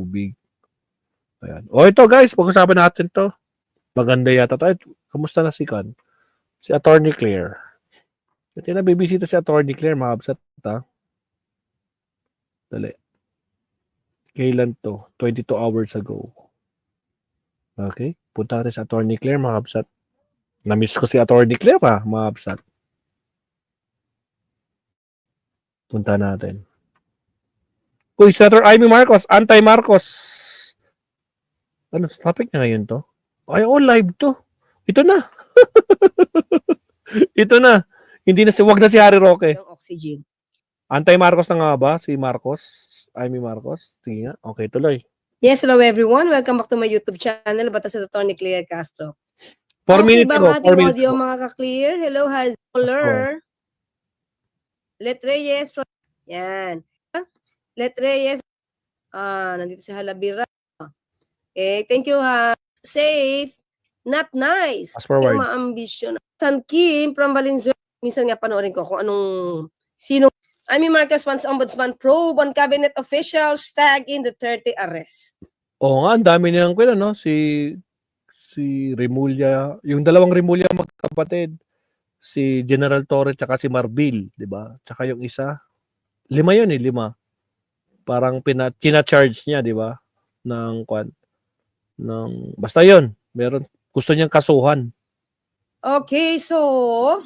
tubig. Ayan. O ito guys, pag-usapan natin to. Maganda yata to. Kamusta na si Kan? Si Attorney Claire. Ito na, bibisita si Attorney Claire, mga absat ha. Dali. Kailan to? 22 hours ago. Okay. Punta rin si Attorney Claire, mga absat. Na-miss ko si Attorney Claire ha, mga absat. Punta natin. Uy, Senator Amy Marcos, anti-Marcos. Ano, topic na ngayon to? Ay, live to. Ito na. Ito na. Hindi na wag na si Harry Roque. Oxygen. Anti-Marcos na nga ba? Si Marcos? Amy Marcos? Sige nga. Okay, tuloy. Yes, hello everyone. Welcome back to my YouTube channel. Batas sa Attorney Claire Castro. 4 minutes ago. 4 minutes audio, ago. mga ka-clear? Hello, Hazler. Let Reyes from... Yan. Let Reyes. Nandito si Halabira. Okay, thank you, ha. Safe. Not nice. Fast forward. Yung ma-ambisyon. San Kim from Valenzuela. Minsan nga panoorin ko kung sino. Amy Marcos wants ombudsman probe on cabinet officials tag in the 30 arrest. Oo nga, ang dami niyang no? Si Remulla, yung dalawang Remulla magkapatid. Si General Torres tsaka si Marbil, di ba? Tsaka yung isa. 5 yun 5. Parang china-charge niya, di ba? Basta yun. Meron. Gusto niyang kasuhan. Okay, so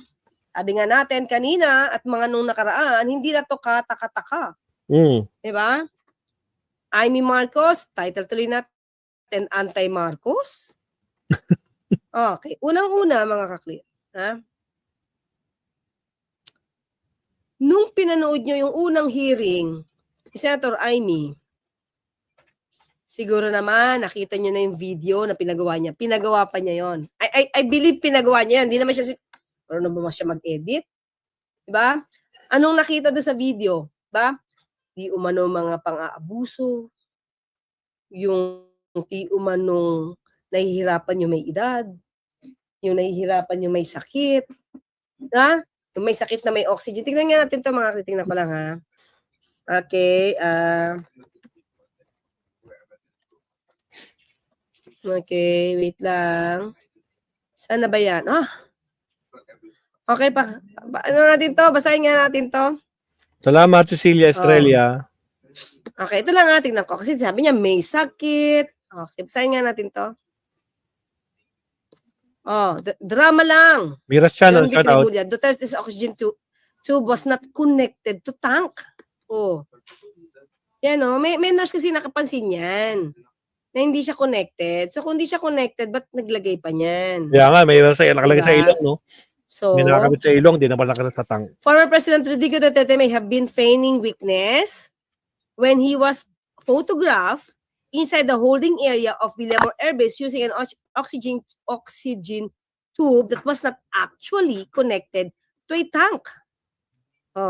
sabi nga natin kanina at mga nung nakaraan, hindi na to kataka-taka. Diba? Amy Marcos, title tuloy natin, anti-Marcos. Okay, unang-una mga ka-clear. Nung pinanood nyo yung unang hearing, si Senator Amy, siguro naman, nakita nyo na yung video na pinagawa niya. Pinagawa pa niya yon. I believe pinagawa niya yan. Hindi naman siya, pero naman siya mag-edit. Diba? Anong nakita doon sa video? Diba? Di umano mga pang-aabuso. Yung di umanong nahihirapan yung may edad. Yung nahihirapan yung may sakit. Diba? Yung may sakit na may oxygen. Tingnan nga natin ito, mga tingnan ko lang ha. Okay. Okay, wait lang. Saan na ba yan? Okay pa. Ano natin to? Basahin nga natin to. Salamat, Cecilia Estrella. Okay, ito lang nga. Tingnan ko. Kasi sabi niya, may sakit. Okay, basahin nga natin to. Drama lang. Miras Channel, shout out. Duterte's oxygen tube was not connected to tank. Yan may nurse kasi nakapansin yan. Na hindi siya connected. So, kung hindi siya connected, ba't naglagay pa niyan? Kaya nga, may nakalagay sa ilong, no? So, may nakakabit sa ilong, di na pala sa tank. Former President Rodrigo Duterte may have been feigning weakness when he was photographed inside the holding area of Villamor Air Base using an oxygen tube that was not actually connected to a tank.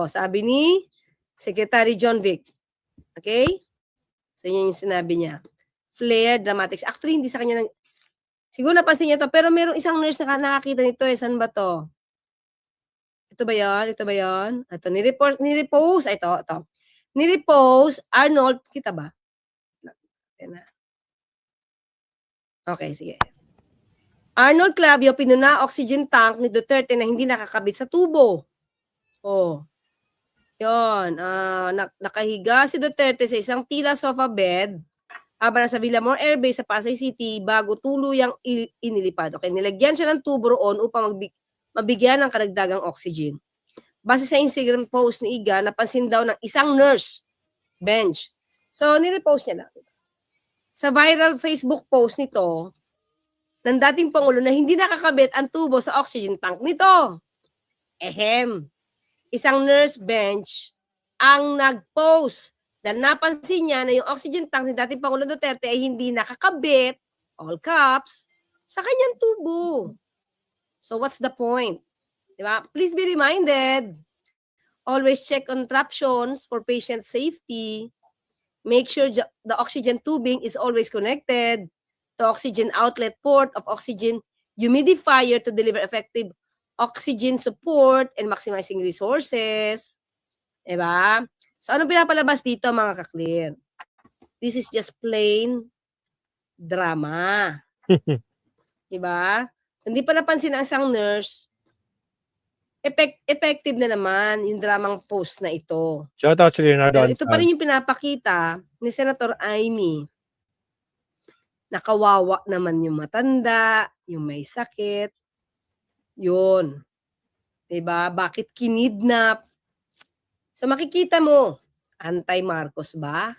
Sabi ni Secretary John Vic. Okay? So, yun yung sinabi niya. Flare Dramatics. Actually, hindi sa kanya siguro napansin niya to, pero merong isang nurse na nakakita nito Saan ba to? Ito ba yan? Ito ba yan? Ito, ni-repost. Ito. Ni-repost, Arnold, kita ba? Okay, sige. Arnold Clavio, pinuna oxygen tank ni Duterte na hindi nakakabit sa tubo. Yon. Nakahiga si Duterte sa isang tila sofa bed habang nasa Villamor Air Base sa Pasay City bago tuluyang inilipad. Okay, nilagyan siya ng tubo roon upang mabigyan ng karagdagang oxygen. Base sa Instagram post ni Iga, napansin daw ng isang nurse bench. So, nirepost niya lang. Sa viral Facebook post nito, ng dating Pangulo na hindi nakakabit ang tubo sa oxygen tank nito. Isang nurse bench ang nag-post dahil napansin niya na yung oxygen tank ni dating Pangulo Duterte ay hindi nakakabit, all caps, sa kanyang tubo. So what's the point? Diba? Please be reminded, always check contraptions for patient safety. Make sure the oxygen tubing is always connected to oxygen outlet port of oxygen humidifier to deliver effective oxygen support and maximizing resources. Diba? So, anong pinapalabas dito, mga ka-clear? this is just plain drama. Diba? Hindi pa napansin ng isang nurse, effective na naman yung dramang post na ito. Shout out si Leonardo Pero ito pa Ansan. rin yung pinapakita ni Senator Amy. Nakawawa naman yung matanda, yung may sakit. Yun. Diba? Bakit kinidnap? So makikita mo, anti-Marcos ba?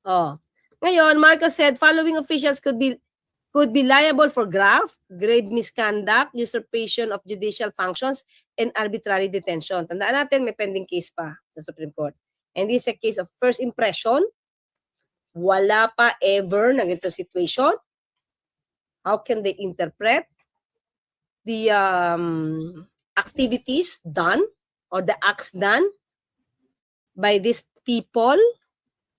Oh. Ngayon, Marcos said following officials could be liable for graft, grave misconduct, usurpation of judicial functions, and arbitrary detention. Tandaan natin, may pending case pa sa Supreme Court. And this is a case of first impression. Wala pa ever na ganito situation. How can they interpret the activities done or the acts done by these people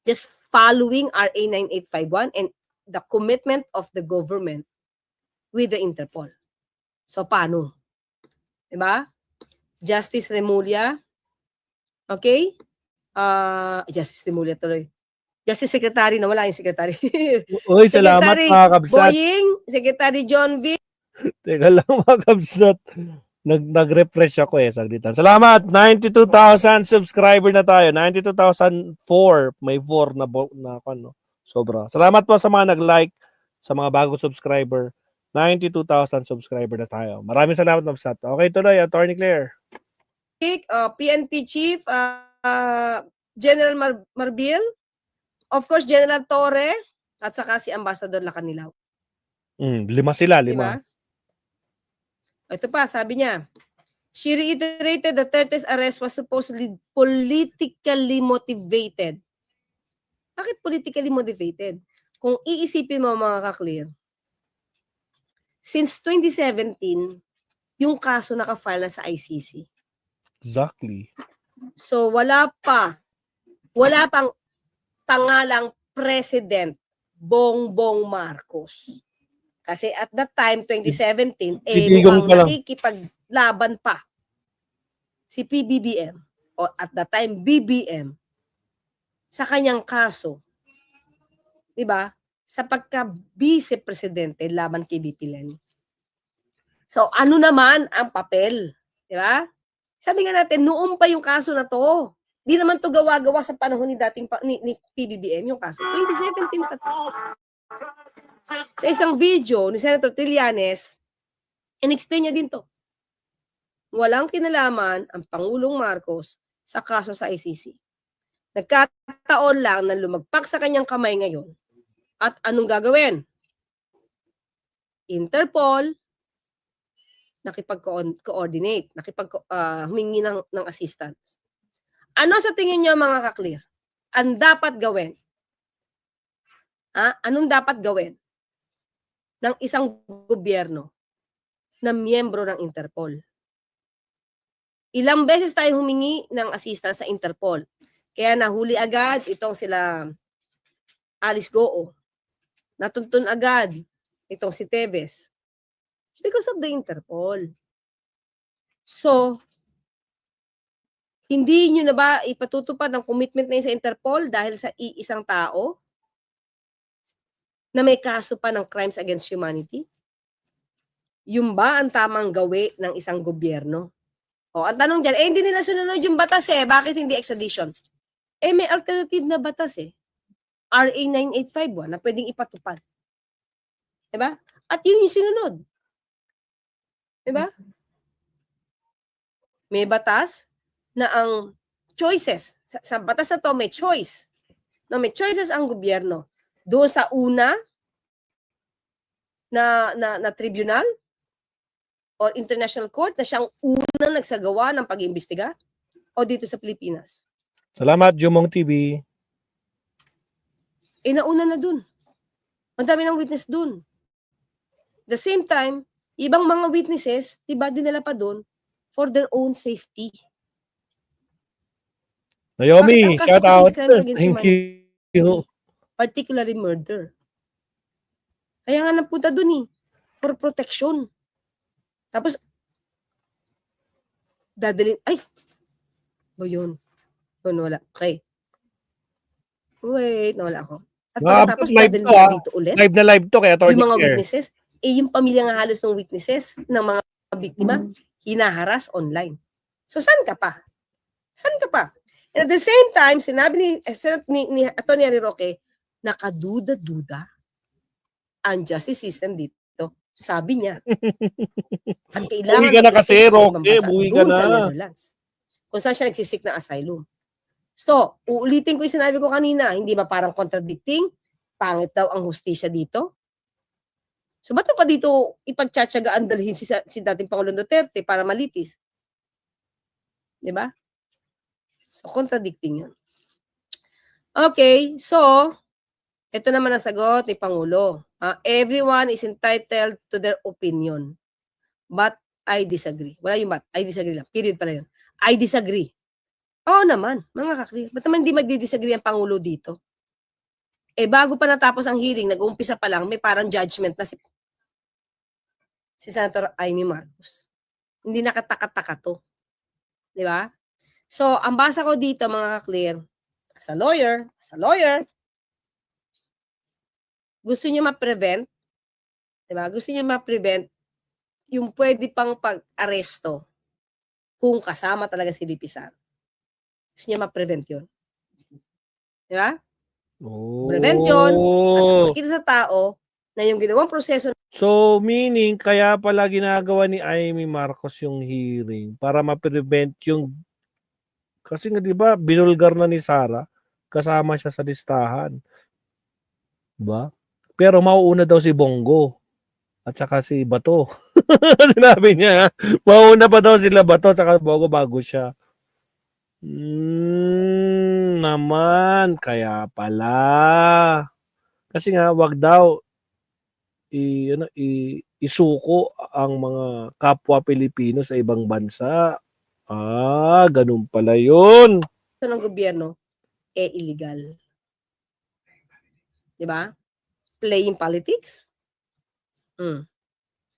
just following RA 9851 and the commitment of the government with the Interpol. So, paano? Diba? Justice Remulla. Okay? Justice Remulla tuloy. Justice Secretary, nawala yung Secretary. Uy, salamat Secretary mga kabsat. Boying, Secretary John V. Teka lang mga kabsat. Nag-refresh ako saglitan. Salamat! 92,000 subscriber na tayo. 92,004. May 4 na ano. Sobra. Salamat po sa mga nag-like, sa mga bagong subscriber. 92,000 subscriber na tayo. Maraming salamat, kabsat. Okay, tuloy. Attorney Claire. PNP Chief, General Marbil, of course, General Torre, at saka si Ambassador Lacanilaw. 5 sila, 5. Diba? Ito pa, sabi niya, she reiterated that Duterte's arrest was supposedly politically motivated. Bakit politically motivated? Kung iisipin mo mga ka-clear, since 2017, yung kaso naka-file na sa ICC. Exactly. So wala pang pangalang President Bongbong Marcos. Kasi at that time, 2017, mukhang nakikipaglaban pa si PBBM o at that time, BBM sa kanyang kaso. Diba? Sa pagka-vice-presidente laban kay BP Leni. So, ano naman ang papel? Diba? Sabi nga natin, noon pa yung kaso na to. Di naman to gawa-gawa sa panahon ni PBBM yung kaso. 2017 pa to. Sa isang video ni Senator Trillanes, in-explain niya din to. Walang kinalaman ang Pangulong Marcos sa kaso sa ICC. Nagkataon lang na lumagpak sa kanyang kamay ngayon. At anong gagawin? Interpol, nakipag-coordinate, humingi ng assistance. Ano sa tingin niyo mga ka-clear? Ang dapat gawin? Anong dapat gawin ng isang gobyerno na miyembro ng Interpol? Ilang beses tayo humingi ng assistance sa Interpol. Kaya nahuli agad itong sila Alice Goo. Natuntun agad itong si Teves. It's because of the Interpol. So, hindi nyo na ba ipatutupad ang commitment na sa Interpol dahil sa iisang tao na may kaso pa ng crimes against humanity? Yung ba ang tamang gawi ng isang gobyerno? O, ang tanong dyan, hindi nila sununod yung batas bakit hindi extradition? May alternative na batas RA 9851 na pwedeng ipatupad. Diba? At yun yung sinunod. Diba? May batas na ang choices, sa batas na to may choice. No, may choices ang gobyerno. Doon sa una na tribunal or international court na siyang unang nagsagawa ng pag-iimbestiga o dito sa Pilipinas. Salamat, Jumong TV. Nauna na dun. Ang dami ng witness dun. The same time, ibang mga witnesses, diba, dinala pa dun for their own safety. Naomi, shout out. Thank you. Particularly murder. Kaya nga napunta dun for protection. Tapos, dadalhin, ba yun? Nawala. Okay. Wait, nawala ako. At Mga pagkatapos, live dadalhin to, nila ah. dito ulit. Live na live to kay Atty. Yung mga Claire. witnesses, yung pamilya nga halos ng witnesses, ng mga biktima, hinaharas online. So, saan ka pa? Saan ka pa? And at the same time, sinabi ni Atty. Roque, nakaduda-duda ang justice system dito. Sabi niya, at kailangan Uwi ka na kasi, mag-stay sa ibang Roque. bansa, Uwi ka doon sa na. Netherlands, kung saan siya nagsisik ng asylum. So, uulitin ko yung sinabi ko kanina, hindi ba parang contradicting? Pangit daw ang hustisya dito? So, ba't mo pa dito ipagtsatsagaan dalhin si dating Pangulong Duterte para malitis? Di ba? So, contradicting yun. Okay, so, ito naman ang sagot ni Pangulo. Everyone is entitled to their opinion. But I disagree. Wala yung but. I disagree lang. Period pala yun. I disagree. Oo naman, mga kakli. Ba't naman hindi magdi-disagree ang Pangulo dito? Bago pa natapos ang hearing, nag-uumpisa pa lang, may parang judgment na si Senator Amy Marcos. Hindi nakataka-taka to. Di ba? So, ang basa ko dito, mga kaklir, as a lawyer, gusto niya ma-prevent, di ba? Gusto niya ma-prevent yung pwede pang pag-aresto kung kasama talaga si VP Sara. Gusto niya ma-prevent yun. Di ba? Prevent yun. At makikita sa tao na yung ginawang proseso. So, meaning, kaya pala ginagawa ni Amy Marcos yung hearing para ma-prevent yung, kasi nga, di ba, binulgar na ni Sara, kasama siya sa listahan. Diba? Pero mauuna daw si Bongo at saka si Bato. Sinabi niya, mauuna pa daw sila Bato at saka Bongo bago siya. Naman, kaya pala. Kasi nga, wag daw isuko ang mga kapwa Pilipino sa ibang bansa. Ganun pala yun. Ng gobyerno, illegal. Di ba? Playing politics.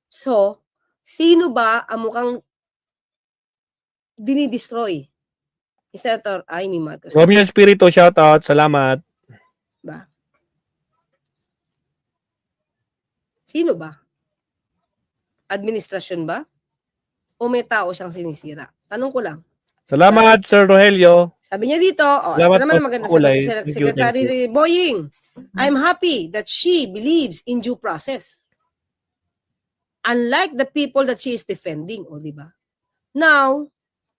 So, sino ba ang mukhang dinidestroy? Senator Amy Marcos. Romeo Espiritu, shout out. Salamat. Ba? Sino ba? Administrasyon ba? O may tao siyang sinisira? Tanong ko lang. Salamat, Sir Rogelio. Sabi niya dito, ito naman ang maganda sagot ni Secretary Boying. I'm happy that she believes in due process. Unlike the people that she is defending. O, di ba? Now,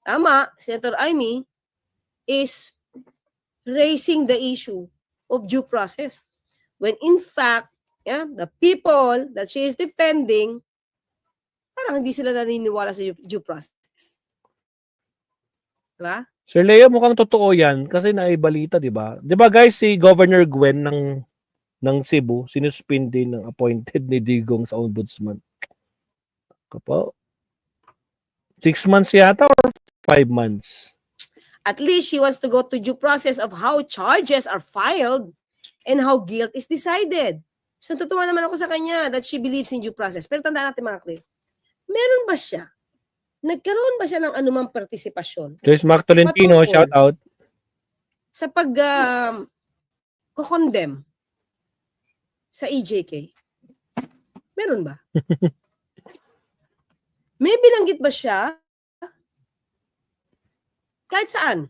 tama, Senator Amy is raising the issue of due process. When in fact, the people that she is defending, parang hindi sila naniniwala sa due process. Diba? Sir Leo, mukhang totoo yan kasi naibalita, di ba? Di ba guys, si Governor Gwen ng Cebu, sinuspend din ng appointed ni Digong sa ombudsman. Kapo. 6 months yata or 5 months? At least she wants to go to due process of how charges are filed and how guilt is decided. So, tutuwa naman ako sa kanya that she believes in due process. Pero tandaan natin mga Clay, meron ba siya? Nagkaroon ba siya ng anumang partisipasyon? Joyce Mac Tolentino, shout out. Sa ko-condemn sa EJK? Meron ba? May binanggit ba siya kahit saan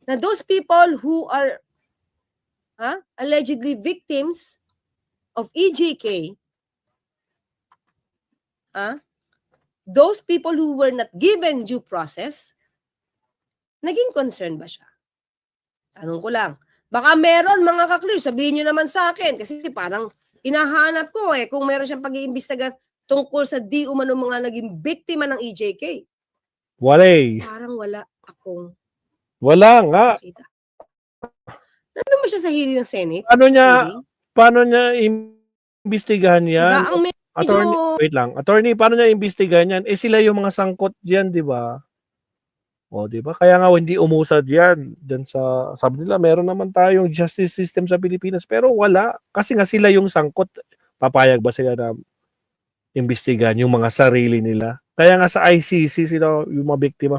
na those people who are allegedly victims of EJK, those people who were not given due process, naging concern ba siya? Tanong ko lang. Baka meron, mga kaklir, sabihin nyo naman sa akin kasi parang hinahanap ko kung meron siyang pag-iimbestiga tungkol sa di umano mga naging biktima ng EJK. Wala. Parang wala akong wala nga. makita. Nandun ba siya sa hearing ng Senate? Paano niya imbestigahan yan? Diba? Ang Attorney, wait lang. Attorney, paano niya imbestigahan yan? Sila yung mga sangkot diyan, di ba? O, di ba? Kaya nga hindi umusad yan. Diyan sa, sabi nila, meron naman tayong justice system sa Pilipinas. Pero wala. Kasi nga sila yung sangkot. Papayag ba sila na imbestigahan yung mga sarili nila? Kaya nga sa ICC, sila yung mga biktima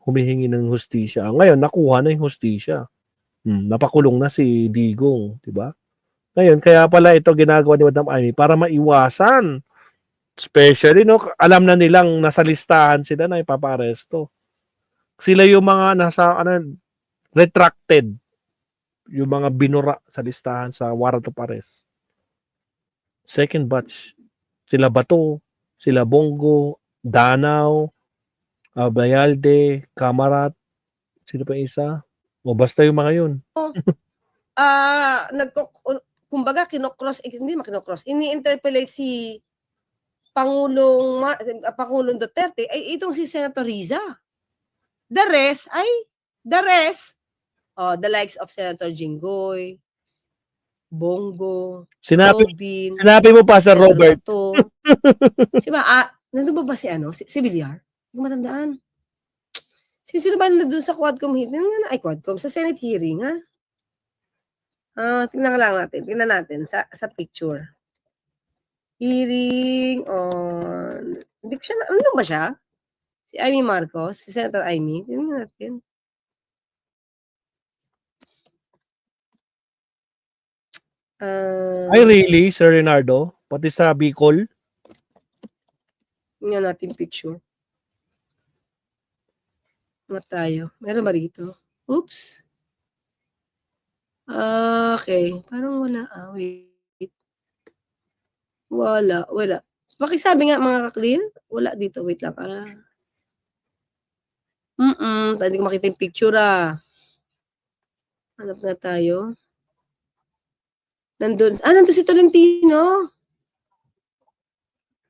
humihingi ng hustisya. Ngayon, nakuha na yung hustisya. Napakulong na si Digong, 'di ba? Ngayon, kaya pala ito ginagawa ni Madam Amy para maiwasan. Especially, no, alam na nilang nasa listahan sila na ipaparesto. Sila yung mga nasa, retracted. Yung mga binura sa listahan sa warrant of arrest. Second batch. Sila Bato, sila Bongo, Danao, Bayalde, Kamarat, sino pa yung isa? O basta yung mga yun. Kumbaga, hindi makinocross, ini-interpellate si Pangulong Duterte ay itong si Senator Riza. The rest, the likes of Senator Jinggoy, Bongo, Robin, Sinabi mo pa sa Senator Robert. Bato. Diba, nandun ba si Villar? Hindi ko matandaan. Sino ba nandun sa Quadcom hearing? Quadcom, sa Senate hearing, ha? Tingnan lang natin. Tingnan natin sa picture. Hearing on... Hindi ko siya... Ano ba siya? Si Amy Marcos? Si Senator Amy? Tingnan natin. Ay, really, Sir Leonardo? Pati sa Bicol? Tingnan natin picture. Ano tayo? Meron ba rito? Oops. Okay. Parang wala. Wait. Wala. Pakisabi nga mga ka-clear. Wala dito. Wait lang. Hindi ko makita yung picture, Hanap na tayo. Nandun si Tolentino.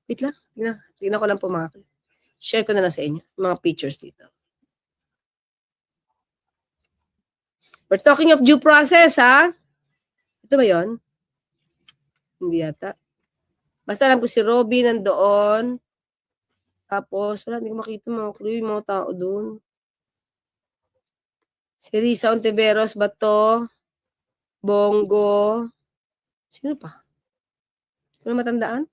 Wait lang. Tingnan ko lang po mga ka-clear. Share ko na lang sa inyo. Mga pictures dito. We're talking of due process, ha? Ito ba yun? Hindi yata. Basta alam ko si Robin nandoon. Tapos, wala, hindi ko makita mga tao doon. Si Risa Ontiveros ba to? Bongo. Sino pa? Sino matandaan?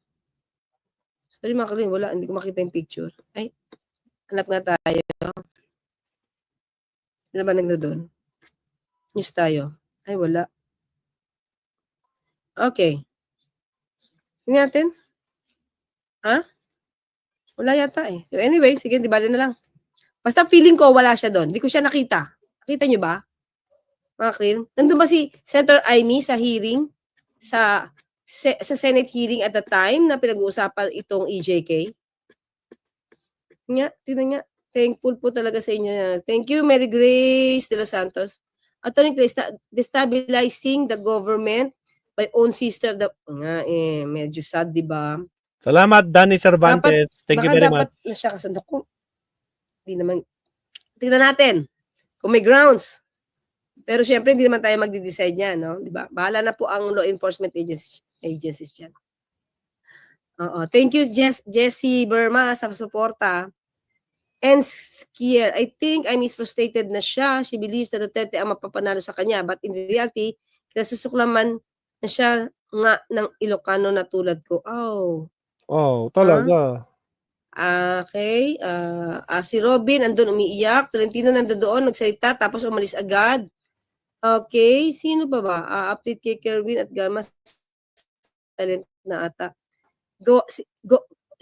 Sorry mga kalin, wala. Hindi ko makita yung picture. Ay, hanap nga tayo. Sino ba nagdoon? News tayo. Ay, wala. Okay. Tingnan natin. Ha? Wala yata eh. So anyway, sige, di bali na lang. Basta feeling ko wala siya doon. Hindi ko siya nakita. Nakita nyo ba? Mga clear? Nandun ba si Senator Amy sa hearing? Sa Senate hearing at the time na pinag-uusapan itong EJK? Tingnan nga. Thankful po talaga sa inyo. Thank you, Mary Grace de los Santos. Attorney Grace, destabilizing the government by own sister. Medyo sad, di ba? Salamat, Danny Cervantes. Thank you very much. Dapat na siya kasandok ko. Hindi naman. Tingnan natin. Kung may grounds. Pero syempre, hindi naman tayo magdi-decide niya, no? Di ba? Bahala na po ang law enforcement agencies dyan. Thank you, Jessie Burma, sa suporta. And Skier, I think I'm frustrated na siya. She believes that Duterte ang mapapanalo sa kanya. But in reality, kinasusuklaman na siya nga ng Ilocano na tulad ko. Talaga. Okay. Si Robin, andun umiiyak. Tolentino nandoon, nagsalita, tapos umalis agad. Okay. Sino ba? Update kay Kerwin at Garmas. Talent na ata.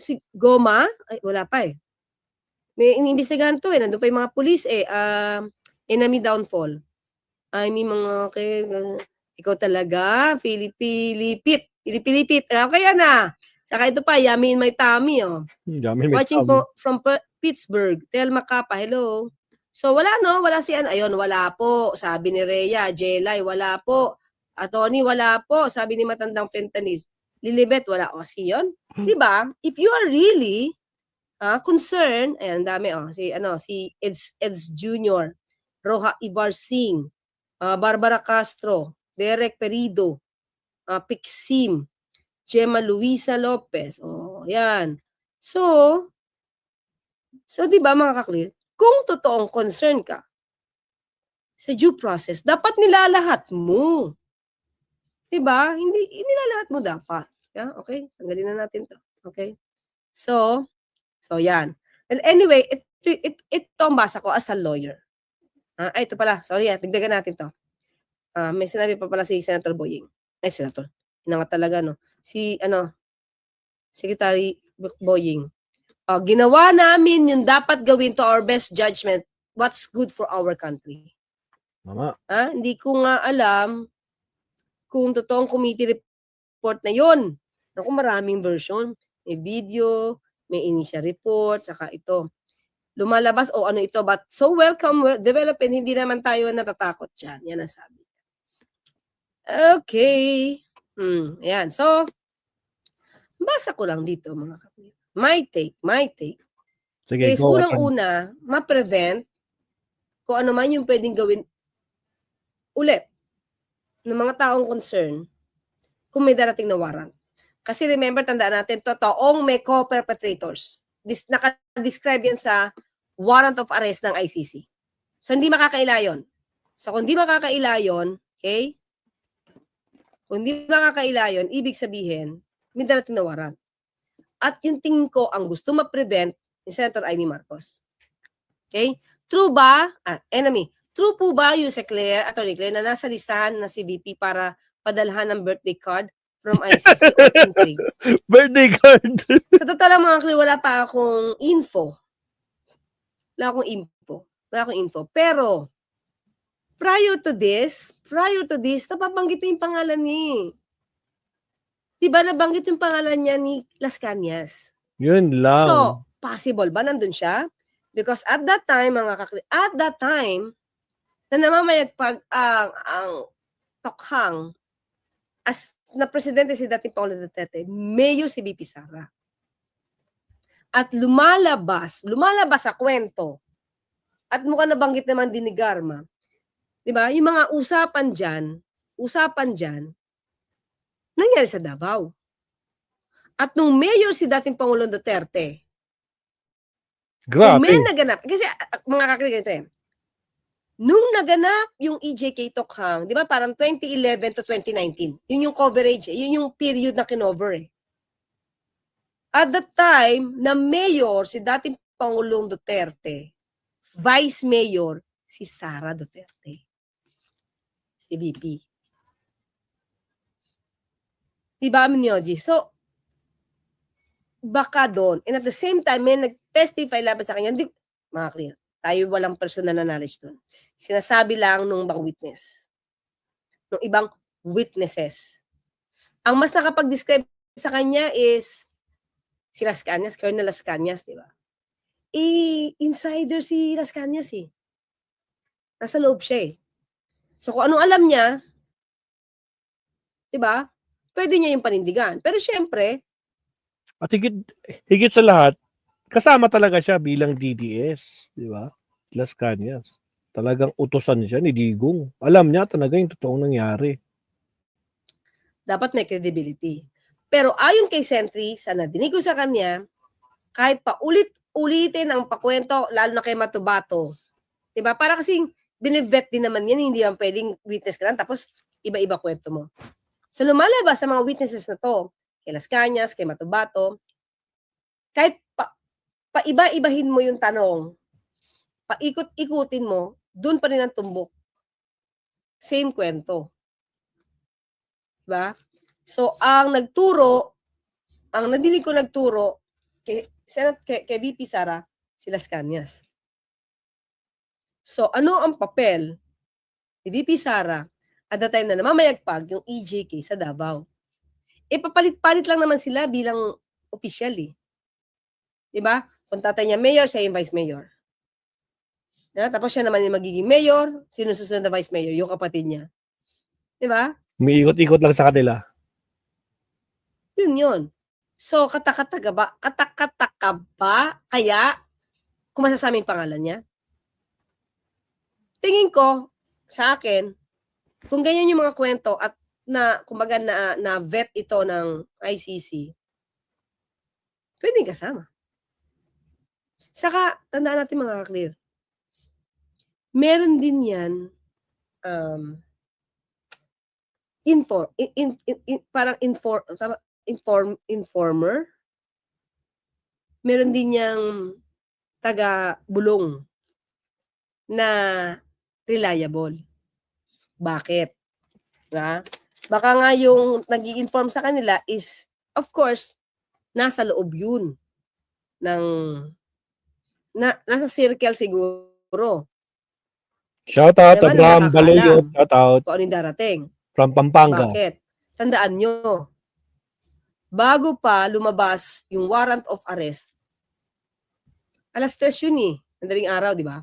Si Goma? Ay, wala pa eh. May iniimbestigahan to eh. Nandun pa yung mga pulis eh. Enemy downfall. I mean, ikaw talaga. Pilipilipit. Kaya na. Saka ito pa, yummy in my tummy. Watching po from Pittsburgh. Telma Capa, hello. So, wala no? Wala si Ayun, wala po. Sabi ni Rhea, Jelay, wala po. Tony, wala po. Sabi ni Matandang Fentanyl. Lilibet, wala. Si yun. Diba? If you are really concerned, ayan, dami, si Eds Jr., Roja Ivar Singh, Barbara Castro, Derek Perido, Pixim, Gemma Luisa Lopez. Yan. So, di ba mga ka-clear? Kung totoong concern ka sa due process, dapat nilalahat mo. Di ba? Hindi nilalahat mo dapat. Yeah? Okay? Tanggalin na natin to. Okay? So yan. Well, anyway, ito ang basa ko as a lawyer. Ito pala. Sorry, tigdagan natin to. May sinabi pa pala si Senator Boying. Ay, Senator. Inangat talaga, no? Si, Secretary Boying. Ginawa namin yung dapat gawin to our best judgment what's good for our country. Mama. Hindi ko nga alam kung totoong committee report na yon. Ako, maraming version. May video, may initial report, saka ito. Lumalabas, ano ito, but so welcome, development, hindi naman tayo natatakot dyan. Yan ang sabi. Okay. Ayan. So, basa ko lang dito, mga kapatid. My take. Sige, Is go. unang-una, ma-prevent kung ano man yung pwedeng gawin ulit ng mga taong concern kung may darating na warrant. Kasi remember, tandaan natin, totoong may co-perpetrators. Naka-describe yan sa warrant of arrest ng ICC. So, hindi makakaila yun. So, kung hindi makakaila yun, okay? Kung hindi makakaila yun, ibig sabihin, may darating na warrant. At yung tingin ko, ang gusto ma-prevent ni Senator Amy Marcos. Okay? True ba, true po ba yung si Attorney Claire, na nasa listahan na si VP para padalhan ng birthday card from ICC or Intrigue? Birthday card! Sa totoo lang, mga Claire, wala pa akong info. Wala akong info. Pero, prior to this, napabanggit yung pangalan ni. Diba nabanggit yung pangalan niya ni Las Cañas? Yun lang. So, possible ba nandun siya? Because at that time, na namamayagpag ang Tokhang as na presidente si dating Pangulo Duterte, mayor si VP Sara. At lumalabas sa kwento, at mukhang nabanggit naman din ni Garma, diba? Yung mga usapan dyan, nangyari sa Davao. At nung mayor si dating Pangulong Duterte, Grabe. may naganap, kasi mga kakriganito nung naganap yung EJK Tokhang, di ba parang 2011 to 2019, yun yung coverage, yun yung period na kinover. At that time, na mayor si dating Pangulong Duterte, vice mayor si Sara Duterte, si VP. Diba, Minyoji? So, baka doon. And at the same time, may nag-testify laban sa kanya. Hindi, mga clear, tayo walang personal na knowledge doon. Sinasabi lang nung ibang witness. Nung ibang witnesses. Ang mas nakapag-describe sa kanya is si Las Cañas, Colonel Las Cañas, di ba? Insider si Las Cañas eh. Nasa loob siya eh. So kung anong alam niya, di ba? Pwede niya yung panindigan. Pero syempre, at higit sa lahat, kasama talaga siya bilang DDS, di ba? Las Cañas. Talagang utusan siya ni Digong. Alam niya talaga yung totoong nangyari. Dapat may credibility. Pero ayon kay Sentry, sa nadinig ko sa kanya, kahit pa ulitin ang pakwento, lalo na kay Matubato, di ba? Para kasing binivet din naman yan, hindi yan pwedeng witness ka lang, tapos iba-iba kwento mo. So lumalabas sa mga witnesses na to, kay Las Cañas, kay Matubato, kahit paiba-ibahin mo yung tanong, paikot-ikutin mo, doon pa rin ang tumbok. Same kwento. Diba? So, ang nadinig ko nagturo, kay VP Sara, si Las Cañas. So, ano ang papel ni VP Sara at the time na namamayagpag yung EJK sa Davao? Papalit-palit lang naman sila bilang opisyal eh. Diba? Kung tatay niya mayor, siya yung vice mayor. Tapos siya naman yung magiging mayor, sinusunod na vice mayor, yung kapatid niya. Diba? Umiikot-ikot lang sa kanila. Yun. So, katakataka ba kaya kung masasabi yung pangalan niya? Tingin ko, sa akin, kung ganyan yung mga kwento at kumbaga na vet ito ng ICC, pwedeng kasama. Saka, tandaan natin mga ka-clear, meron din yan, informer, meron din niyang taga-bulong na reliable. Bakit? Na? Baka nga yung nag-i-inform sa kanila is, of course, nasa loob yun ng nasa circle siguro. Shout out Naman na Abraham Baloyo, nakakaalam shout out kung ano yung darating. from Pampanga. Bakit? Tandaan nyo, bago pa lumabas yung warrant of arrest, alas 3 yun eh. Madaling araw, di ba?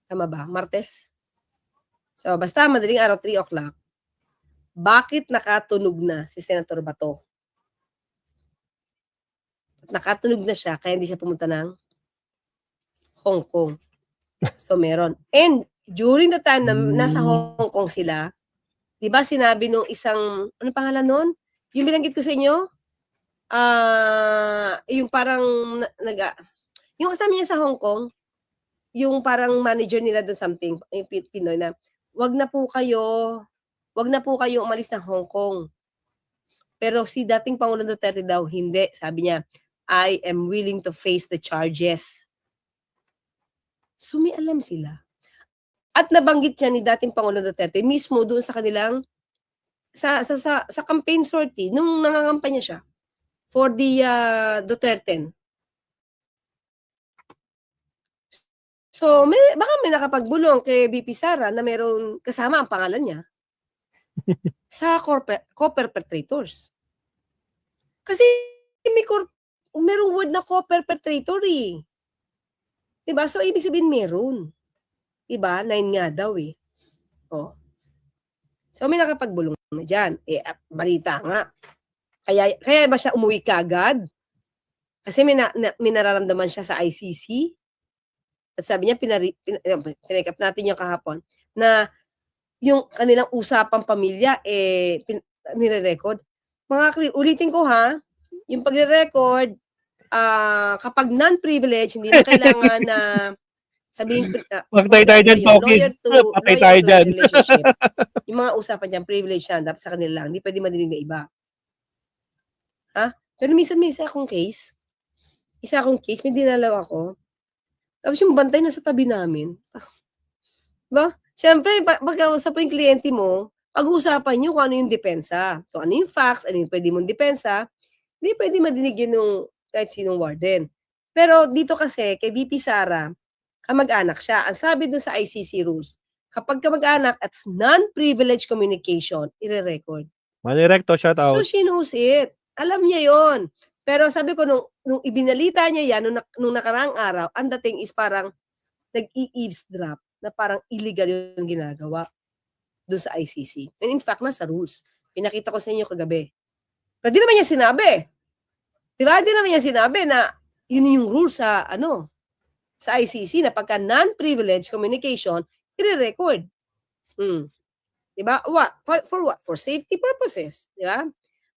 Tama ba? Martes? So, basta madaling araw, 3 o'clock. Bakit nakatunog na si Senator Bato? Nakatunog na siya, kaya hindi siya pumunta ng Hong Kong. So, meron. And, during the time na nasa Hong Kong sila, di ba sinabi nung isang, ano pangalan nun? Yung binanggit ko sa inyo? Yung parang, yung kasama niya sa Hong Kong, yung parang manager nila doon something, yung Pinoy na, wag na po kayo umalis ng Hong Kong. Pero si dating Pangulong Duterte daw, hindi. Sabi niya, I am willing to face the charges. So may alam sila. At nabanggit siya ni dating Pangulong Duterte mismo doon sa kanilang sa campaign sortie nung nangangampanya siya for the Duterte. So baka may nakapagbulong kay BP Sara na mayroon kasama ang pangalan niya sa co-perpetrators. Kasi merong word na co-perpetrator eh. Diba? So, ibig sabihin meron. Diba? 9 nga daw eh. Oh. So, may nakapagbulong na dyan. Eh, balita nga. Kaya ba siya umuwi kagad? Kasi may nararamdaman siya sa ICC. At sabi niya, pinakap natin yung kahapon, na yung kanilang usapang pamilya, nire-record. Ulitin ko ha, yung pagre-record, kapag non-privilege, hindi na kailangan na sabihin, Patay tayo dyan, Pokis. Patay tayo dyan. Relationship. Yung mga usapan dyan, privilege yan, dapat sa kanila lang. Hindi pwede madinig na iba. Ha? Pero minsan may isa akong case, may dinalaw ako. Tapos yung bantay na sa tabi namin. Diba? Siyempre, pagkausap po yung kliyente mo, pag-uusapan nyo kung ano yung depensa. Kung ano yung facts, ano yung pwede mong depensa, hindi pwede madinig yun ng kahit sinong warden. Pero dito kasi, kay BP Sara, kamag-anak siya. Ang sabi dun sa ICC rules, kapag kamag-anak at non-privileged communication, ire-record. Manirecto, shout out. So, she knows it. Alam niya yon. Pero sabi ko, nung ibinalita niya yan, nung nakaraang araw, ang dating is parang nag-i-eavesdrop na parang illegal yung ginagawa doon sa ICC. And in fact, nasa rules. Pinakita ko sa inyo kagabi. Pero di naman niya sinabi. Diba? Di naman niya sinabi na yun yung rule sa ICC na pagka non-privileged communication, i-record. Diba? What? For what? For safety purposes. Diba?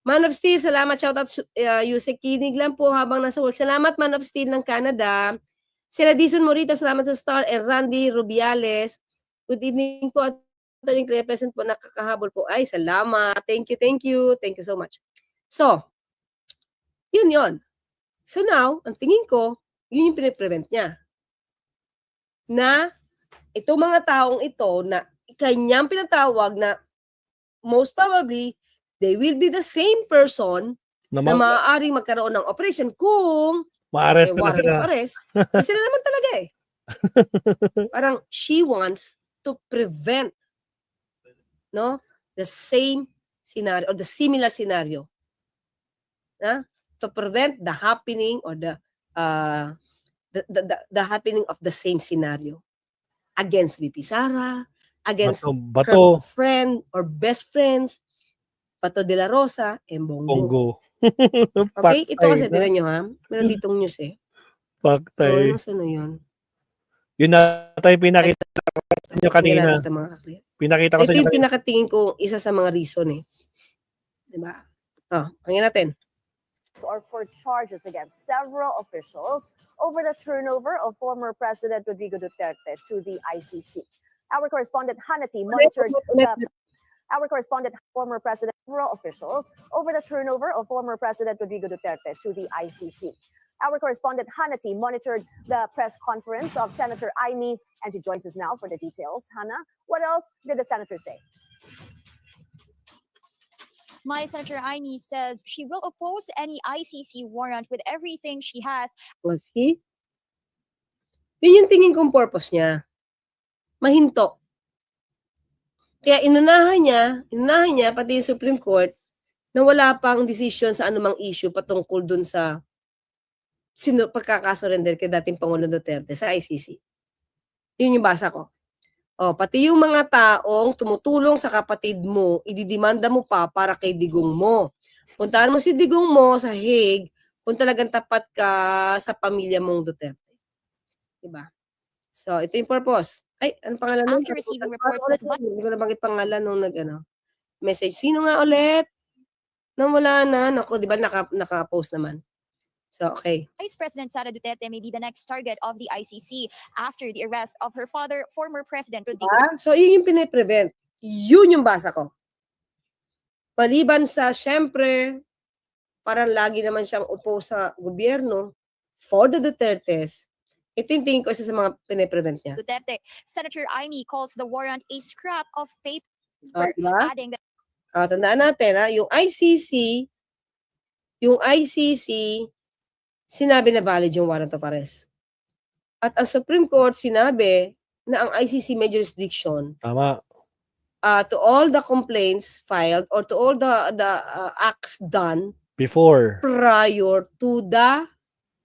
Man of Steel, salamat. Shoutout Yusek Kinig lang po habang nasa work. Salamat Man of Steel ng Canada. Sila Dison Morita, salamat sa Star. And Randy Rubiales. Good evening po. Attorney Claire, present po, nakakahabol po. Ay, salamat. Thank you, thank you. Thank you so much. So, yun. So now, ang tingin ko, yun yung piniprevent niya. Na itong mga taong ito na kanyang pinatawag na most probably, they will be the same person na maaaring magkaroon ng operation kung ma-arrest na sila. Sila naman talaga eh. Parang she wants to prevent the same scenario or the similar scenario. To prevent the happening or the happening of the same scenario against VP Sara, against Bato. her friend or best friends, Bato de la Rosa, and Bongo. Okay? Ito kasi, tinan nyo ha. Meron ditong news eh. Paktay. Ano yun? Yun na tayo pinakita sa inyo kanina. Pinakita ko sa inyo. Ito yung pinakatingin ko isa sa mga reason eh. Diba? Pangin natin. Or for charges against several officials over the turnover of former President Rodrigo Duterte to the ICC. Our correspondent Hannity monitored former President several officials over the turnover of former President Rodrigo Duterte to the ICC. Our correspondent Hannity monitored the press conference of Senator Amy, and she joins us now for the details. Hannah, what else did the senator say? My Senator Amy says she will oppose any ICC warrant with everything she has. Was he? Yun yung tingin kong purpose niya. Mahinto. Kaya inunahan niya pati yung Supreme Court na wala pang decision sa anumang issue patungkol dun sa pagkakasurrender kay dating Pangulong Duterte sa ICC. Yun yung basa ko. O, pati yung mga taong tumutulong sa kapatid mo, ididimanda mo pa para kay digong mo. Puntahan mo si digong mo sa Hague kung talagang tapat ka sa pamilya mong Duterte. Diba? So, ito yung purpose. Ay, ano pangalan nun? After receiving reports that Hindi ko na banggit pangalan nung message. Sino nga ulit? Nawala na. Naku, di ba naka-post naman. So, okay. Vice President Sara Duterte may be the next target of the ICC after the arrest of her father, former President Rodrigo So, yun yung piniprevent. Yun yung basa ko. Maliban sa, syempre, parang lagi naman siyang upo sa gobyerno for the Dutertes. Ito yung tingin ko isa sa mga piniprevent niya. Duterte. Senator Amy calls the warrant a scrap of paper, Diba? adding that Tandaan natin, yung ICC, sinabi na valid yung warrant of arrest. At ang Supreme Court sinabi na ang ICC may jurisdiction Tama. to all the complaints filed or to all the acts done Before prior to the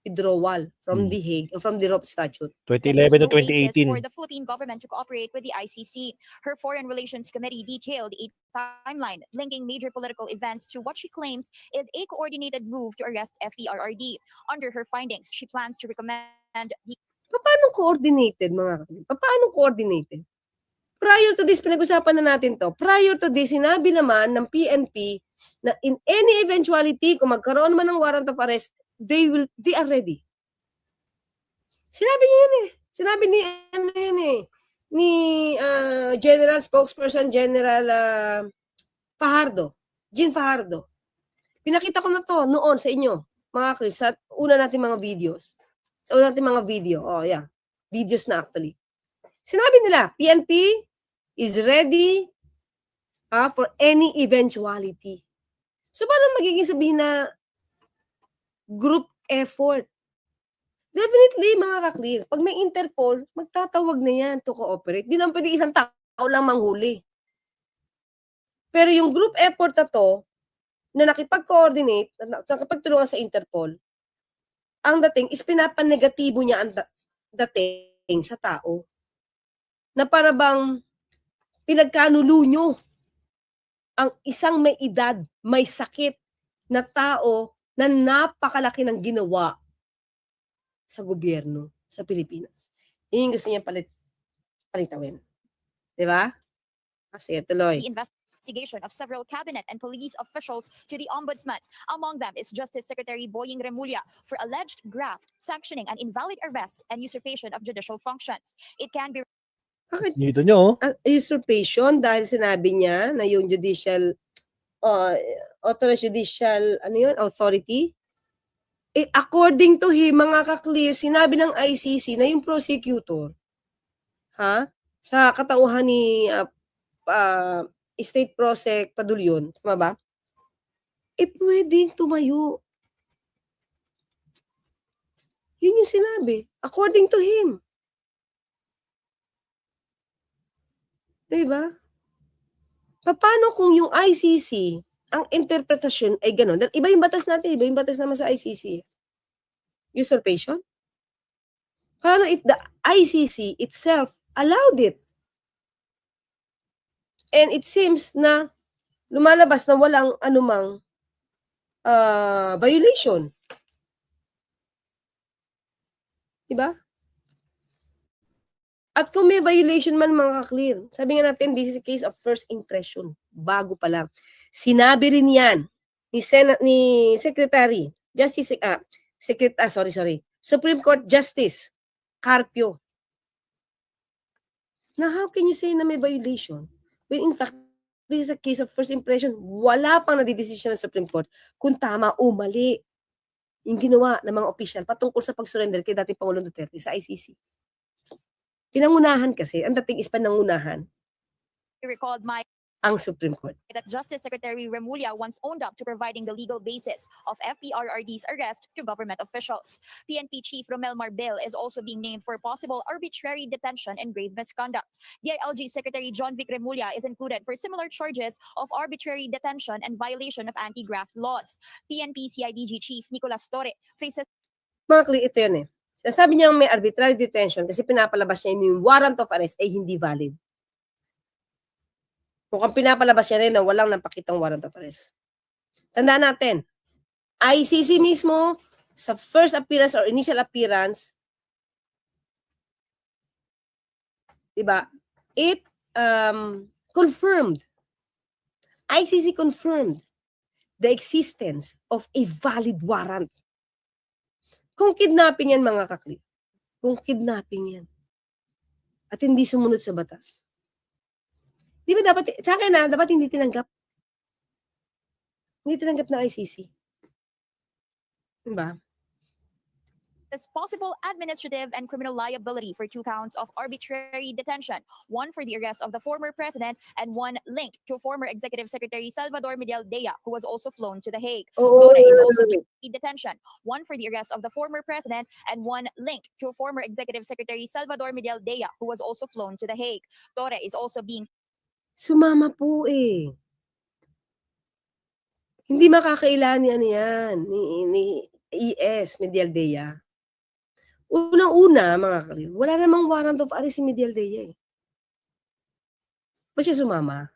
withdrawal from Hmm. the Hague, from the Rome Statute. 2011 to there's no basis 2018. for the Philippine government to cooperate with the ICC. Her Foreign Relations Committee detailed a timeline linking major political events to what she claims is a coordinated move to arrest FDRRD. Under her findings, she plans to recommend the Paano coordinated, mga kapatid? Paano coordinated? Prior to this, pinag-usapan na natin to. Prior to this, sinabi naman ng PNP na in any eventuality, kung magkaroon man ng warrant of arrest, they are ready. Sinabi niya yun eh. Sinabi ni, ni General Spokesperson General Jean Fajardo. Pinakita ko na to noon sa inyo, mga Chris, sa una natin mga videos. Sa una natin mga video. Oh, yeah. Videos na actually. Sinabi nila, PNP is ready for any eventuality. So, paano magiging sabihin na group effort? Definitely, mga ka-clear. Pag may Interpol, magtatawag na yan to cooperate. Di naman pwede isang tao lang manghuli. Pero yung group effort na to, na nakipag-coordinate, na nakipagtulungan sa Interpol, ang dating is pinapanegatibo niya ang dating sa tao. Na para bang pinagkanulo nyo ang isang may edad, may sakit na tao na napakalaki ng ginawa sa gobyerno sa Pilipinas. Yun yung gusto niya palitawin. Diba? Kasi tuloy. investigation of several cabinet and police officials to the ombudsman. Among them is Justice Secretary Boying Remulla for alleged graft, sanctioning an invalid arrest and usurpation of judicial functions. It can be Bakit Dito nyo, usurpation dahil sinabi niya na yung judicial authorized judicial authority, according to him, mga ka-clear, sinabi ng ICC na yung prosecutor sa katauhan ni State Prosec Padulyon, tama ba? Pwedeng tumayo. Yun yung sinabi, according to him. Diba? Paano kung yung ICC, ang interpretasyon ay gano'n? Dahil iba yung batas natin, iba yung batas naman sa ICC. Usurpation? Paano if the ICC itself allowed it? And it seems na lumalabas na walang anumang violation. Diba? At kung may violation man, mga ka-clear, sabi nga natin, this is a case of first impression. Bago pa lang. Sinabi rin yan ni Secretary, Supreme Court Justice Carpio. Now, how can you say na may violation? When in fact, this is a case of first impression. Wala pang nadidesisyon ng Supreme Court kung tama o mali yung ginawa ng mga opisyal patungkol sa pag-surrender kay dating Pangulong Duterte sa ICC. Pinangunahan kasi, ang dating is panangunahan. recalled my ang Supreme Court. that Justice Secretary Remulla once owned up to providing the legal basis of FPRRD's arrest to government officials. PNP Chief Romel Marbel is also being named for possible arbitrary detention and grave misconduct. DILG Secretary John Vic Remulla is included for similar charges of arbitrary detention and violation of anti-graft laws. PNP CIDG Chief Nicolas Torre faces Mga kli, ito yun eh. Sinasabi niya may arbitrary detention kasi pinapalabas niya yung warrant of arrest ay hindi valid. Mukhang pinapalabas niya rin na walang napakitang warrant of arrest. Tandaan natin, ICC mismo, sa first appearance or initial appearance, diba, it confirmed, ICC confirmed the existence of a valid warrant. Kung kidnapping yan, mga kakli, kung kidnapping yan, at hindi sumunod sa batas, di ba dapat, sa akin dapat hindi tinanggap. Hindi tinanggap na ICC. Diba? There's possible administrative and criminal liability for 2 counts of arbitrary detention, one for the arrest of the former president and one linked to former Executive Secretary Salvador Medialdea, who was also flown to The Hague. Oo, Torre is also being detention, one for the arrest of the former president and one linked to former Executive Secretary Salvador Medialdea, who was also flown to The Hague. Torre is also being sumama po eh. Hindi makakailan ni ano yan, ni ES, Medialdea. Unang-una, mga kalil, wala namang warrant of arrest si Medialdea eh. Ba siya sumama?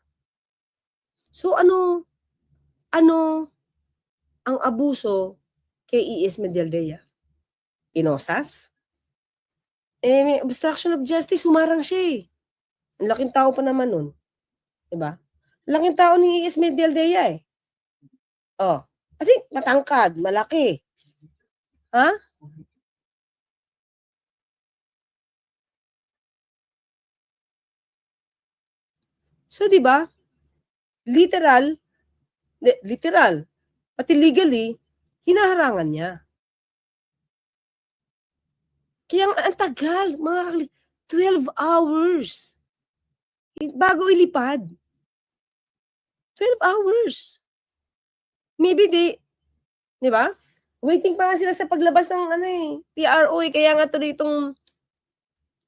So ano ang abuso kay ES Medialdea? Inosas? May obstruction of justice, humarang siya eh. Ang laking tao pa naman nun. Diba? Laking tao ni ES Medialdea eh. Oh, kasi matangkad, malaki. Ha? So, di ba? Literal, pati legally, hinaharangan niya. Kaya ang tagal, mga 12 hours. Bago ilipad. 12 hours. Maybe di ba? Waiting pa nga sila sa paglabas ng PRO eh. Kaya nga tuloy itong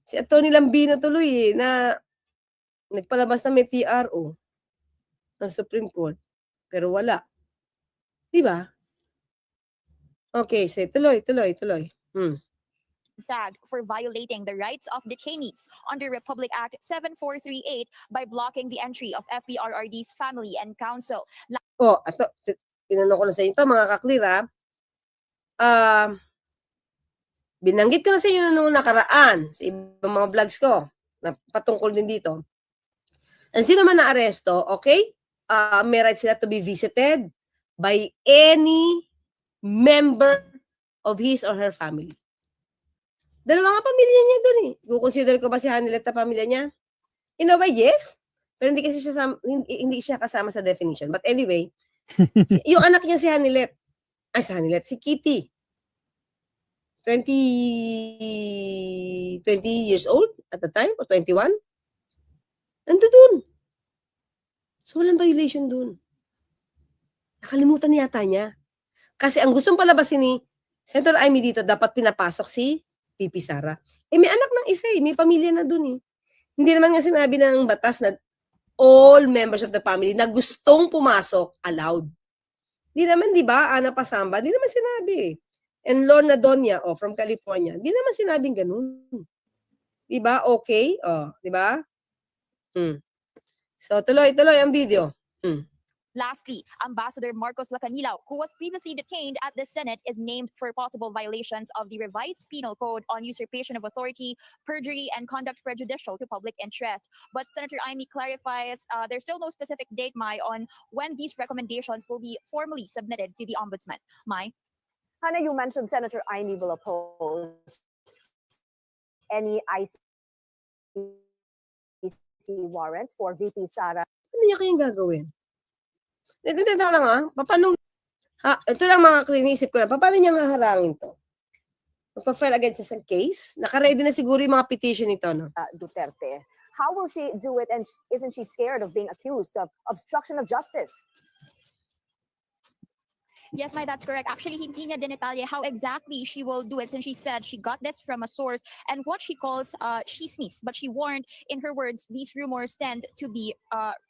si Atty. Lambino tuloy eh, na nagpalabas na may PRO ng Supreme Court. Pero wala. Di ba? Okay, so tuloy. tagged for violating the rights of detainees under Republic Act 7438 by blocking the entry of FPRRD's family and counsel. Oh, ato, tinanong ko na sa inyo ito, mga kaklir ha. Binanggit ko na sa inyo noong nakaraan sa ibang mga vlogs ko na patungkol din dito. Ang sino man na aresto, okay? May right sila to be visited by any member of his or her family. Dalawa nga pamilya niya doon eh. Kukonsider ko ba si Hanilet na pamilya niya? In a way, yes. Pero hindi siya kasama sa definition. But anyway, yung anak niya si Hanilet. Si Kitty. 20 years old at the time, or 21. Nandun dun. So, walang violation dun. Nakalimutan yata niya. Kasi ang gustong palabasin ni Senator Amy dito, dapat pinapasok si Pipi Sara. May anak ng isa eh. May pamilya na dun eh. Hindi naman nga sinabi na ng batas na all members of the family na gustong pumasok allowed. Di naman, di ba, Ana Pasamba, di naman sinabi eh. And Lorna Donya, from California, di naman sinabing ganun. Di ba? Okay? Di ba? So, tuloy ang video. Lastly, Ambassador Marcos Lacanilao, who was previously detained at the Senate, is named for possible violations of the revised penal code on usurpation of authority, perjury, and conduct prejudicial to public interest. But Senator Amy clarifies there's still no specific date, Mai, on when these recommendations will be formally submitted to the Ombudsman. Mai? Hannah, you mentioned Senator Amy will oppose any ICC warrant for VP Sara. Ano niya kayang gagawin? Ito lang paano, ito lang mga klinisip ko na, paano niya haharangin to? Magpa-file against sa case? Naka-ready na siguro yung mga petition nito, no? Duterte. How will she do it? And isn't she scared of being accused of obstruction of justice? Yes, Mai, that's correct. Actually, hindi niya dinetalye how exactly she will do it since she said she got this from a source and what she calls chismis. But she warned, in her words, these rumors tend to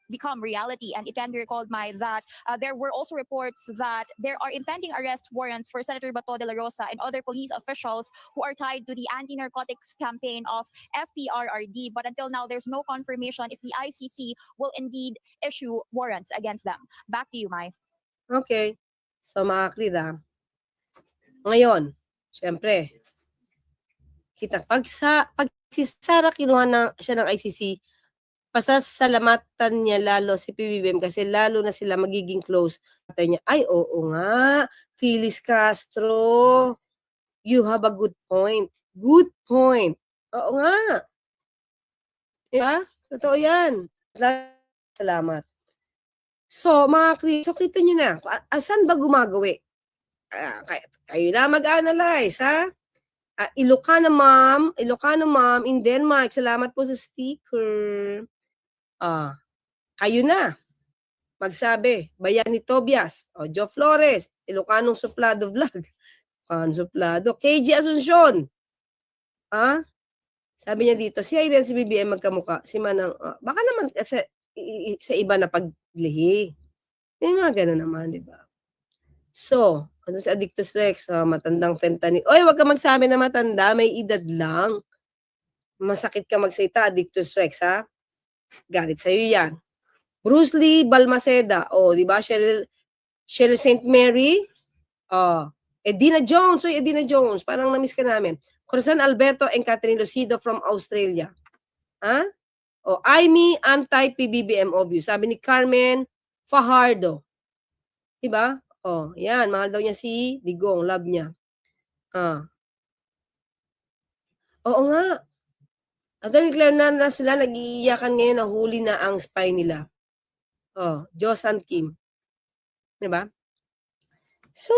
become reality. And it can be recalled, Mai, that there were also reports that there are impending arrest warrants for Senator Bato de la Rosa and other police officials who are tied to the anti-narcotics campaign of FPRRD. But until now, there's no confirmation if the ICC will indeed issue warrants against them. Back to you, Mai. Okay. So, mga clear. Ngayon, syempre, pag si Sara kinuha siya ng ICC, pasasalamatan niya lalo si PBBM kasi lalo na sila magiging close. Patay niya, ay, oo nga, Phyllis Castro, you have a good point. Good point. Oo nga. Diba? Totoo yan. Salamat. So, mga so kita nyo na, saan ba gumagawi? Kayo na mag-analyze, ha? Ilocano Ma'am in Denmark. Salamat po sa sticker. Kayo na. Magsabi, Bayani Tobias, Joe Flores, Ilocanong Suplado Vlog. Suplado. KG Asuncion. Sabi niya dito, si Irene, si BBM magkamuka. Si Manang, baka naman sa iba na paglihi. May mga gano'n naman, di ba? So, ano si Addictus Rex? Matandang fentanyl. Oy, wag ka magsabi na matanda, may edad lang. Masakit ka magsalita, Addictus Rex, ha? Galit sa'yo yan. Bruce Lee Balmaceda, di ba? Cheryl St. Mary, Edina Jones, Edina Jones, parang na-miss ka namin. Corazon Alberto and Catherine Lucido from Australia. Aimee, anti-PBBM obvious. Sabi ni Carmen Fajardo. Diba? Yan, mahal daw niya si Digong, love niya. Oo nga. Attorney Claire na sila nag-iiyakan ngayon na huli na ang spy nila. Josan Kim. Diba? So,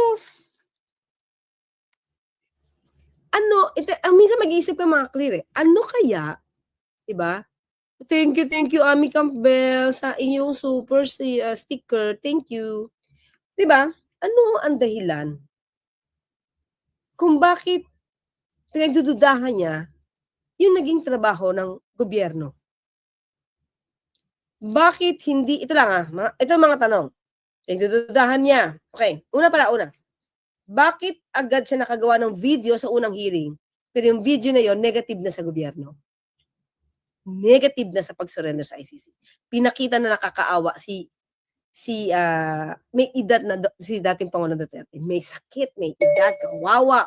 minsan mag-iisip ka mga clear ano kaya, diba? Thank you, Ami Campbell, sa inyong super sticker. Thank you. Diba? Ano ang dahilan kung bakit pinagdududahan niya yung naging trabaho ng gobyerno? Bakit hindi, ito lang ito ang mga tanong. Pinagdududahan niya. Okay, una. Bakit agad siya nakagawa ng video sa unang hearing, pero yung video na yon negative na sa gobyerno? Negative na sa pag-surrender sa ICC. Pinakita na nakakaawa may edad na si dating Pangulong Duterte. May sakit, may edad, kawawa.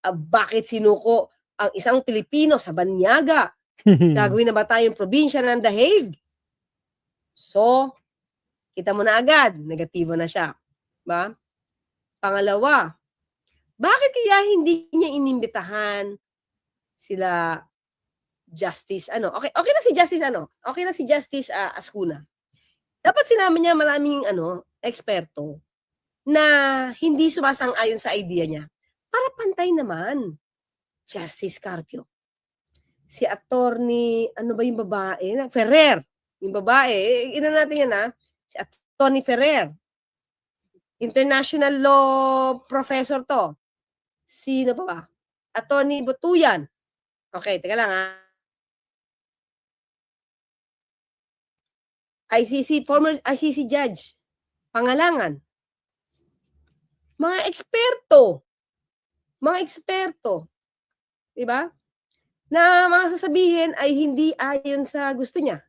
Bakit sinuko ang isang Pilipino sa Banyaga? Gagawin na ba tayong probinsya ng The Hague? So, kita mo na agad, negatibo na siya. Ba? Pangalawa, bakit kaya hindi niya inimbitahan sila Justice, okay na si Justice, okay na si Justice Ascuna. Dapat sinabi niya maraming, eksperto na hindi sumasang-ayon sa idea niya. Para pantay naman. Justice Carpio. Si attorney, ano ba yung babae? Ferrer. Yung babae, ina natin yan, si attorney Ferrer. International law professor to. Sino pa ba? Attorney Butuyan. Okay, teka lang, former ICC judge, Pangalangan. Mga eksperto, diba? Na mga sasabihin ay hindi ayon sa gusto niya.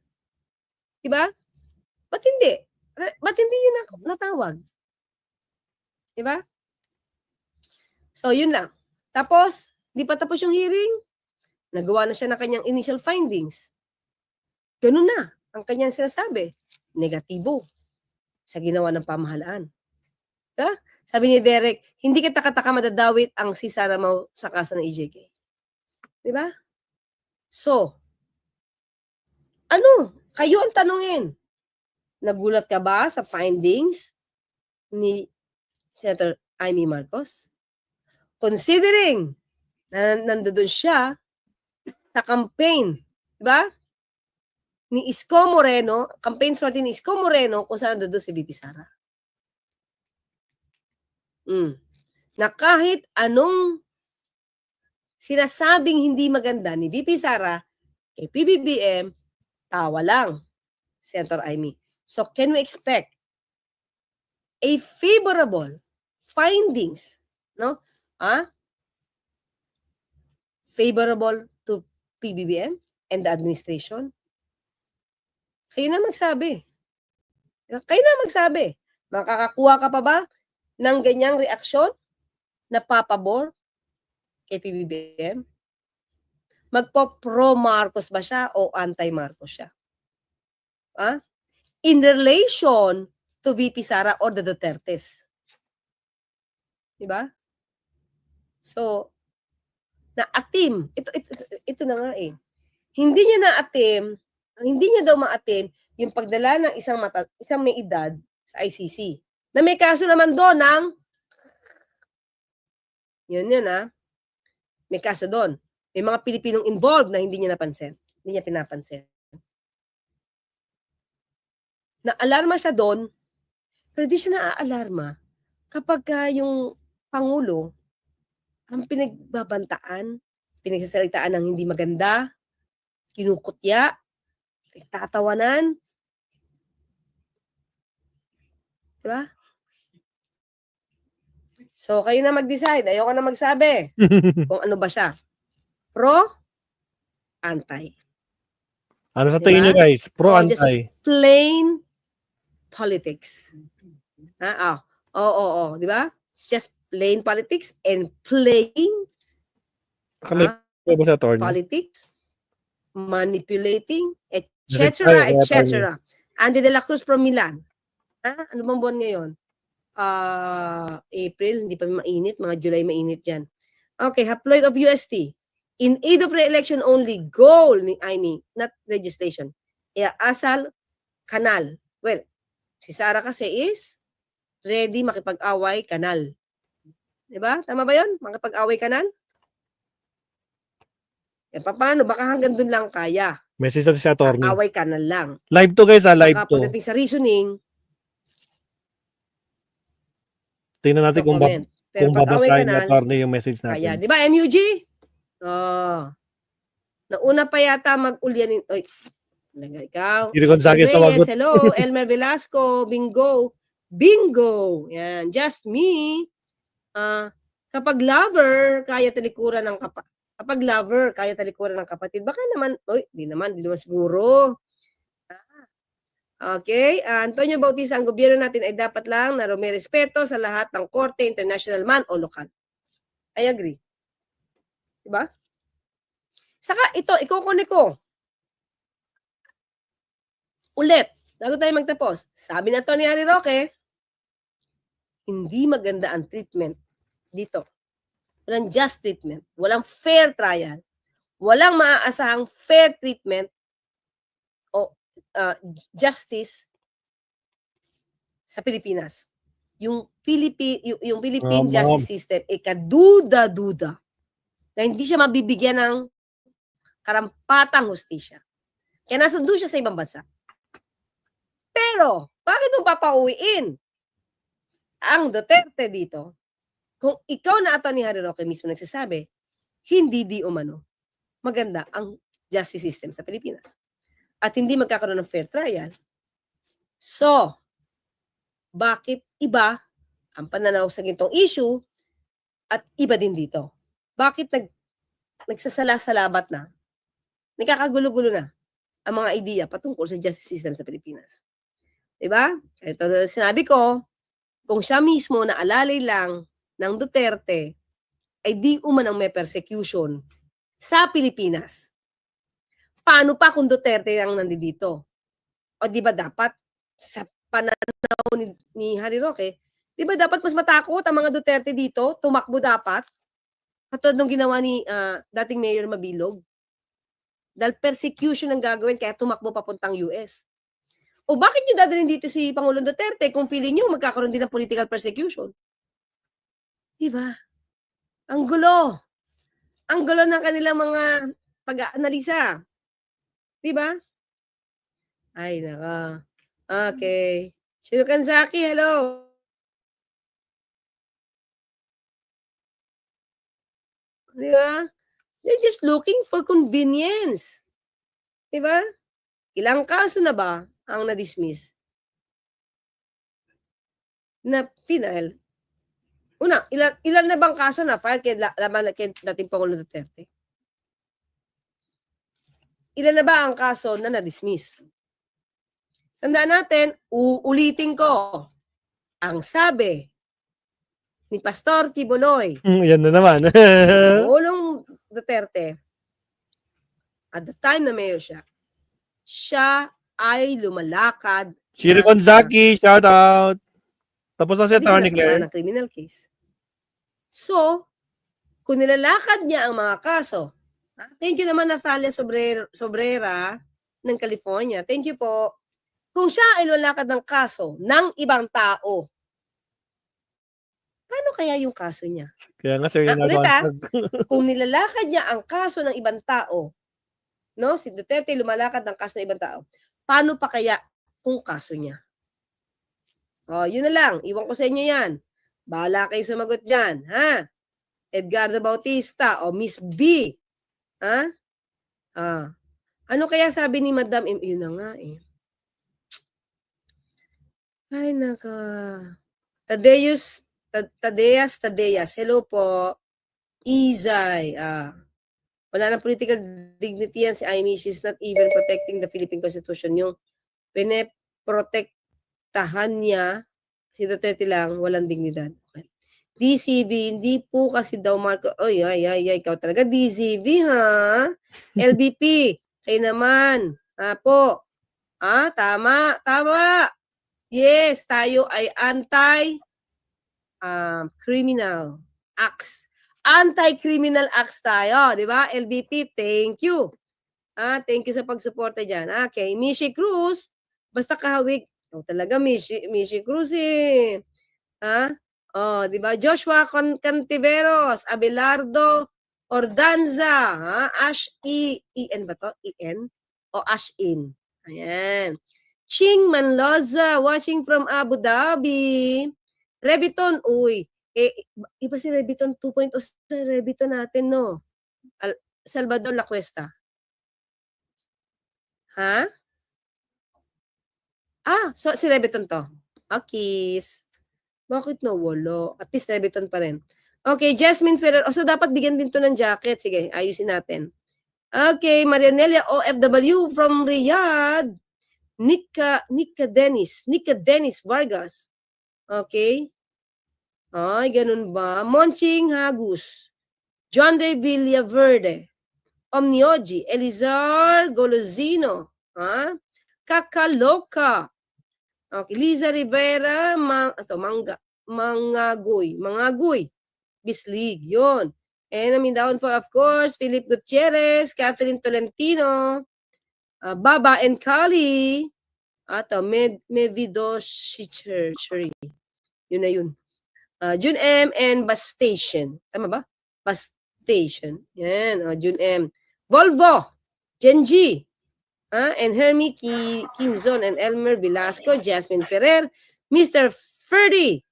Diba? Ba't hindi? Ba't hindi yun natawag? Diba? So, yun lang. Tapos, di pa tapos yung hearing, nagawa na siya ng kanyang initial findings. Ganun na ang kanyang sinasabi. Negatibo sa ginawa ng pamahalaan. Diba? Sabi ni Derek, hindi kita madadawit ang si Sara Mau sa kaso ng EJK. Diba? So, kayo ang tanungin. Nagulat ka ba sa findings ni Senator Amy Marcos? Considering na nandoon siya sa campaign, diba? ni Isko Moreno, campaign strategy ni Isko Moreno kung saan doon si VP Sara. Na kahit anong sinasabing hindi maganda ni VP Sara kay PBBM, tawa lang, Senator Amy. So can we expect a favorable findings, no? Favorable to PBBM and the administration? Kayo na magsabi. Kayo na magsabi. Makakakuha ka pa ba ng ganyang reaksyon na papabor kay PBBM? Magpo-pro-Marcos ba siya o anti-Marcos siya? In relation to VP Sara or the Dutertes. Diba? So, na-atim. Ito na nga eh. Hindi niya daw ma-atim yung pagdala ng isang may edad sa ICC. Na may kaso naman doon ng yun may kaso doon. May mga Pilipinong involved na hindi niya napansin. Hindi niya pinapansin. Na-alarma siya doon, pero di siya na-aalarma kapag yung Pangulo ang pinagbabantaan, pinagsasalitaan ng hindi maganda, kinukutya, tatawanan. Diba? So, kayo na mag-decide. Ayoko na magsabi kung ano ba siya. Pro, anti. Ano sa Diba? tingin niyo guys? Pro, Just anti? plain politics. Di ba? It's just plain politics and playing Ba sa attorney? politics, manipulating, Direct etc., tayo, kaya etc. Andy de la Cruz from Milan. Ano bang buwan ngayon? April, hindi pa mainit. Mga July mainit yan. Okay, haploid of UST. In aid of re-election only, goal ni Amy, not legislation. Asal, kanal. Well, si Sara kasi is ready makipag-away, kanal. Diba? Tama ba yun? Makipag-away, kanal? Paano? Baka hanggang dun lang kaya. Message natin sa attorney. Away, kanal lang. Live to guys, live Baka to. pagdating sa reasoning, Tingnan natin kung, comment. Pero kung pag away babasahin kanal, na attorney yung message kaya. natin. Di ba, MUG? Nauna pa yata mag-ulyanin. Oy, ikaw. Kiri Gonzaga sa Reyes, wagot. hello. Elmer Velasco, bingo. Bingo. Yan, just me. Kapag lover, kaya talikuran ng kapag lover, kaya talikuran ng kapatid. Baka naman, di naman siguro. Okay, Antonio Bautista, ang gobyerno natin ay dapat lang na may respeto sa lahat ng korte, international man o lokal. I agree. Diba? Saka ito, ikukunin ko. Ulit, bago tayo magtapos, sabi na to ni Harry Roque, hindi maganda ang treatment dito. Walang just treatment. Walang fair trial. Walang maaasahang fair treatment o justice sa Pilipinas. Yung Philippine justice system ay kaduda-duda na hindi siya mabibigyan ng karampatang hustisya. Kaya nasundo siya sa ibang bansa. Pero, bakit mo papauwiin ang Duterte dito kung ikaw na ato ni Harry Roque mismo nagsasabi, hindi di umano maganda ang justice system sa Pilipinas. At hindi magkakaroon ng fair trial. So, bakit iba ang pananaw sa gintong issue at iba din dito? Bakit nagsasala-salabat na, nagkakagulo-gulo na ang mga ideya patungkol sa justice system sa Pilipinas? Diba? Ito na sinabi ko, kung siya mismo na alalay lang ng Duterte ay di umanang may persecution sa Pilipinas. Paano pa kung Duterte ang nandito? O di ba dapat sa pananaw ni Harry Roque, di ba dapat mas matakot ang mga Duterte dito? Tumakbo dapat? Katulad nung ginawa ni dating Mayor Mabilog. Dahil persecution ang gagawin kaya tumakbo papuntang US. O bakit nyo dadalhin dito si Pangulong Duterte kung feeling nyo magkakaroon din ng political persecution? Di ba? Ang gulo. Ang gulo ng kanilang mga pag-aanalisa. Di ba? Ay, naka. Okay. Shiro Kanzaki, hello. Di ba? They're just looking for convenience. Di ba? Ilang kaso na ba ang na-dismiss? Na final? Una, ilan na bang kaso na file laban kay dating Pangulong Duterte? Ilan na ba ang kaso na na-dismiss? Tandaan natin, uulitin ko, ang sabi ni Pastor Kibuloy, Yan na naman. Pangulong Duterte, at the time na mayor siya ay lumalakad Shiro Gonzaki, shout out. Tapos na si hindi siya Attorney nakasama Claire. ng criminal case. So, kung nilalakad niya ang mga kaso, thank you naman Natalia Sobrera ng California. Thank you po. Kung siya ay lumalakad ng kaso ng ibang tao, paano kaya yung kaso niya? Kaya nga sir, yun Ulit ako. kung nilalakad niya ang kaso ng ibang tao, no? Si Duterte lumalakad ng kaso ng ibang tao, paano pa kaya kung kaso niya? Yun na lang. Iwan ko sa inyo yan. Bahala kayo sumagot dyan. Ha? Edgardo Bautista o Miss B. Ha? Ano kaya sabi ni Madam M? Yun na nga eh. Ay, naka. Tadeas. Hello po. Izay. Wala nang political dignity yan si Amy. She's not even protecting the Philippine Constitution. Yung pine-protektahan niya, si Duterte lang, walang dignidad. Okay. DCV, hindi po kasi daw Marco. Ay, ikaw talaga DCV ha? LBP, kayo naman. Po. Tama. Yes, tayo ay anti-criminal acts. Anti-criminal acts tayo, di ba? LBP, thank you. Thank you sa pagsuporta dyan. Okay, Mishi Cruz, basta kahawig. Talaga, Mishi Cruz eh. Di ba? Joshua Cantiveros, Abelardo Ordanza, Ash-E-N ba to? E-N? O Ash-In. Ayan. Ching Manloza, watching from Abu Dhabi. Rebiton, iba si Rebiton 2.0 sa Rebiton natin, no? Salvador La Cuesta. Ha? So si Rebiton to. Okay. Bakit nawala? At least Rebiton pa rin. Okay, Jasmine Ferrer. So dapat bigyan din to ng jacket. Sige, ayusin natin. Okay, Marianelia OFW from Riyadh. Nika Dennis Vargas. Okay. Ay, ganun ba? Monching Hagus. John Ray Villaverde. Omnioji. Elizar Golozino. Kakaloka. Okay. Liza Rivera. Mangagoy. Bislig. Yun. And I mean down for, of course, Philip Gutierrez. Catherine Tolentino. Baba and Kali. At Mevido Shicheri. Yun na yun. June M and Bastation. Tama ba? Bastation. Yan. June M. Volvo. Genji. And Hermie Kinzon and Elmer Velasco. Jasmine Ferrer. Mr. Ferdy.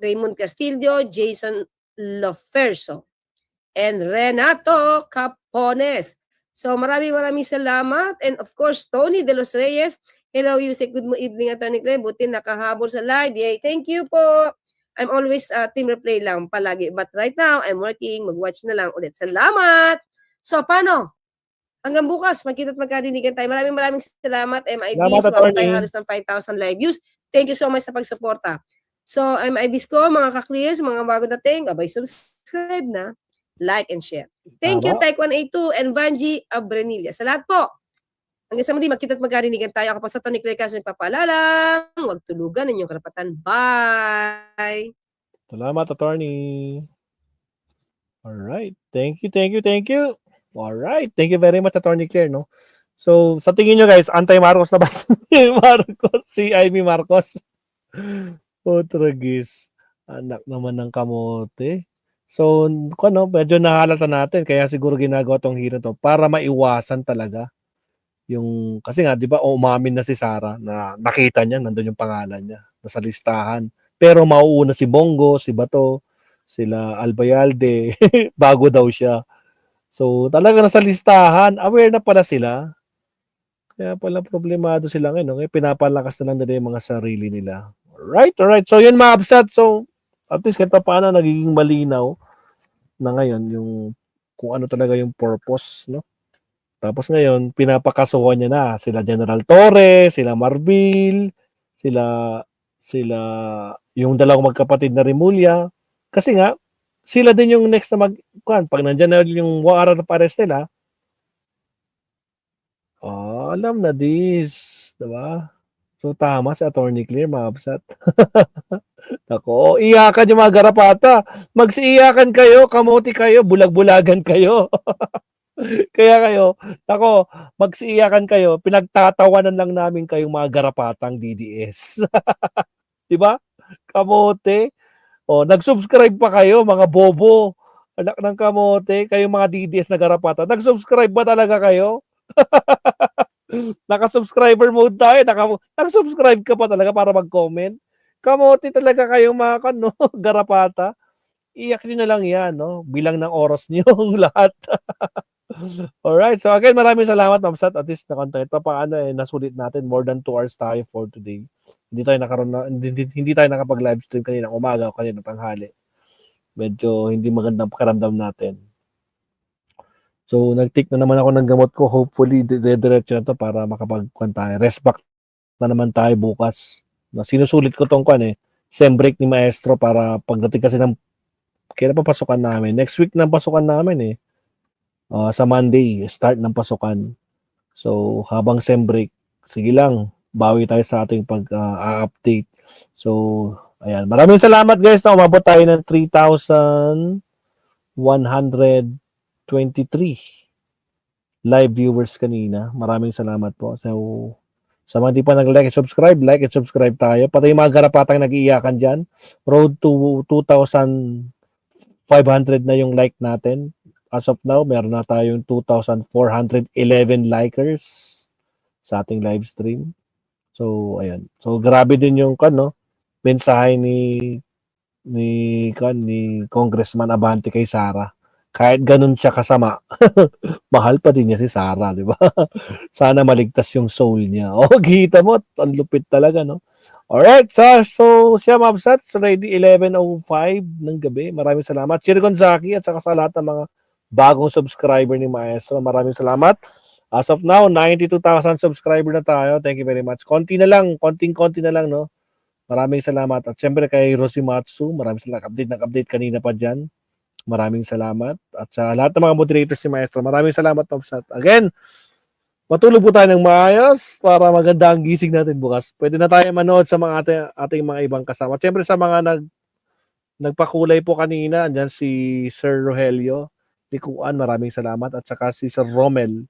Raymond Castillo. Jason Loferso. And Renato Capones. So maraming salamat. And of course, Tony De Los Reyes. Hello, Yusek. Good evening, Attorney Claire. Buti nakahabol sa live. Yay, thank you po. I'm always team replay lang palagi. But right now, I'm working. Mag-watch na lang ulit. Salamat! So, paano? Hanggang bukas, magkita't magkarinigan tayo. Maraming salamat, MIBs. Salamat tayo halos ng 5,000 live views. Thank you so much sa pagsuporta. So, MIBs ko, mga ka-clears, mga bago dating, abay, subscribe na. Like and share. Thank you, Taekwondo 82 and Vanji Abrenilla. Sa lahat po. Hanggang sa muli, magkita't magkarinigan tayo. Ako pa sa Tony Claire Castro nagpapaalala. Huwag tulugan inyong karapatan. Bye! Salamat, Attorney. Alright. Thank you. Alright. Thank you very much, Attorney Claire, no? So, sa tingin nyo guys, anti-Marcos na ba? Si Amy Marcos. Tragis. Anak naman ng kamote. So, medyo nahalata natin. Kaya siguro ginagawa tong hearing to para maiwasan talaga Kasi nga 'di ba umamin na si Sara na nakita niya nandun yung pangalan niya nasa listahan. Pero mauuna si Bongo, si Bato, sila Albayalde bago daw siya. So talaga nasa listahan, aware na pala sila. Kaya pala problemado sila ngayon, no? Kaya pinapalakas na lang nila yung mga sarili nila. Alright. So yun mga absat. So at least kahit paano nagiging malinaw na ngayon yung kung ano talaga yung purpose, no? Tapos ngayon, pinapakasuhan niya na sila General Torre, sila Marbil, sila yung dalawang magkapatid na Rimulya. Kasi nga, sila din yung next na pag nandiyan na yung warrant of arrest nila, alam na this, diba? So tama si Attorney Claire, mga absat. Ako, iyakan yung mga garapata. Magsiiyakan kayo, kamuti kayo, bulag-bulagan kayo. Kaya kayo, magsiiyakan kayo, pinagtatawanan lang namin kayong mga garapatang DDS. Diba? Kamote. Nag-subscribe pa kayo, mga bobo. Anak ng kamote, kayong mga DDS na garapata. Nag-subscribe ba talaga kayo? Naka-subscriber mode tayo. Naka-subscribe ka pa talaga para mag-comment? Kamote talaga kayong mga garapata. Iyak nyo na lang yan, no? Bilang ng oras nyo lahat. Alright, so again, maraming salamat, Ma'am Sat. At least na-content pa paano nasulit natin. More than 2 hours tayo for today. Hindi tayo nakapag-live stream kaninang umaga o kaninang tanghali. Medyo hindi magandang pakiramdam natin. So, nag-take na naman ako ng gamot ko. Hopefully, diretso na to para makapag-kwan tayo. Rest back na naman tayo bukas. Sinusulit ko tong sem break ni Maestro para pagdating kasi ng kailan pa pasukan namin. Next week na pasukan namin sa Monday, start ng pasukan. So, habang sem break, sige lang, bawi tayo sa ating pag-update. So, ayan. Maraming salamat guys na umabot tayo ng 3,123 live viewers kanina. Maraming salamat po. So, sa mga di pa nag-like and subscribe tayo. Pati yung mga garapatang nag-iiyakan dyan. Road to 2,500 na yung like natin. As of now, meron na tayong 2,411 likers sa ating live stream. So, ayan. So, grabe din yung mensahe ni Congressman Abante kay Sara. Kahit ganun siya kasama, mahal pa din niya si Sara, di ba? Sana maligtas yung soul niya. Kita mo, ang lupit talaga, no? Alright, so siya mabsat, so ready 11:05 ng gabi. Maraming salamat. Chiri Gonzaki at saka sa lahat ng mga bagong subscriber ni Maestro. Maraming salamat. As of now, 92,000 subscriber na tayo. Thank you very much. Konti na lang, konting-konti na lang, no? Maraming salamat. At syempre kay Rosimatsu, maraming salamat. Nag-update kanina pa dyan. Maraming salamat. At sa lahat ng mga moderators ni Maestro, maraming salamat, Mabsat. Again, matulog po tayo ng maayos para maganda ang gising natin bukas. Pwede na tayo manood sa mga ating mga ibang kasama. At syempre sa mga nagpakulay po kanina, andyan si Sir Rogelio Likuan, maraming salamat. At saka si Sir Romel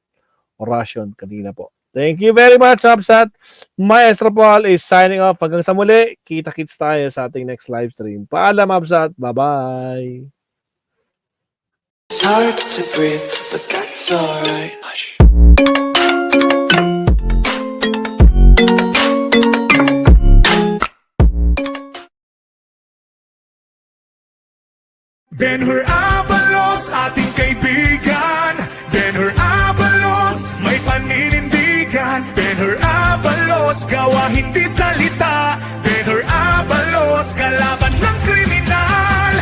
Oracion kanina po. Thank you very much, Mabsat. Maestro Paul is signing off. Hanggang sa muli, kita-kits tayo sa ating next live stream. Paalam, Mabsat. Bye-bye. It's hard to breathe, but that's alright. Hush. Ben-Hur Abalos, ating kaibigan. Ben-Hur Abalos, may paninindigan. Ben-Hur Abalos, gawa hindi salita. Ben-Hur Abalos, kalaban ng kriminal.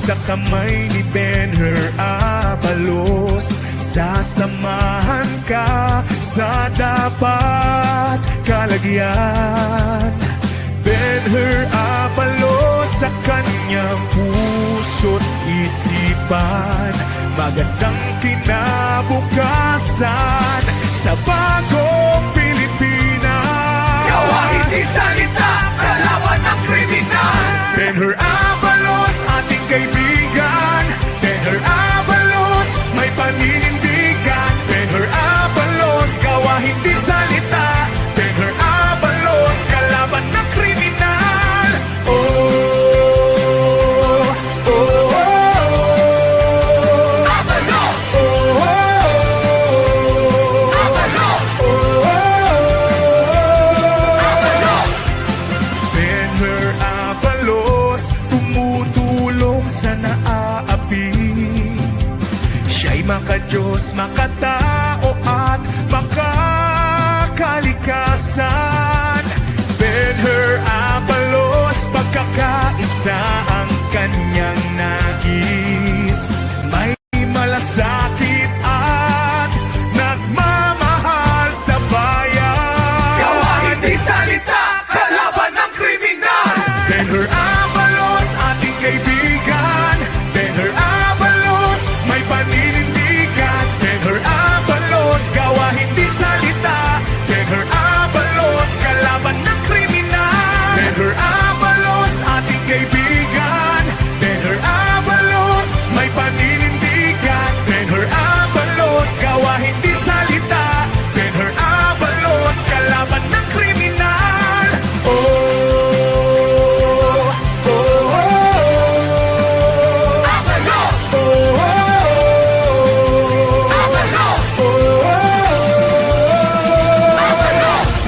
Sa kamay ni Ben-Hur Abalos, sasamahan ka sa dapat kalagyan. Ben-Hur Abalos, sa kanyang puso't isipan, magandang kinabukasan sa bagong Pilipinas. Gawa hindi salita, kalaban ng kriminal. Ben-Hur Abalos, ating kaibigan. Ben-Hur Abalos, may paninindigan. Ben-Hur Maka-Diyos, makatao at makakalikasan. Ben-Hur Abalos, pagkakaisa ang kanyang nais. May malasakit at nagmamahal sa bayan. Gawa hindi salita, kalaban ng kriminal. Ben-Hur Abalos, ating kaibigan. Ben-Hur Abalos, may paninindigan. Ben-Hur Abalos, gawa hindi salita. Ben-Hur Abalos, kalaban ng kriminal. Ben-Hur Abalos, ating kaibigan. Ben-Hur Abalos, may paninindigan. Ben-Hur Abalos, gawa hindi salita. Ben-Hur Abalos, kalaban ng kriminal. Oh, oh, oh, oh. Abalos! Oh, oh, oh. Abalos! Oh, oh, oh. Abalos!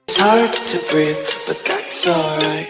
It's hard to breathe, but that's alright.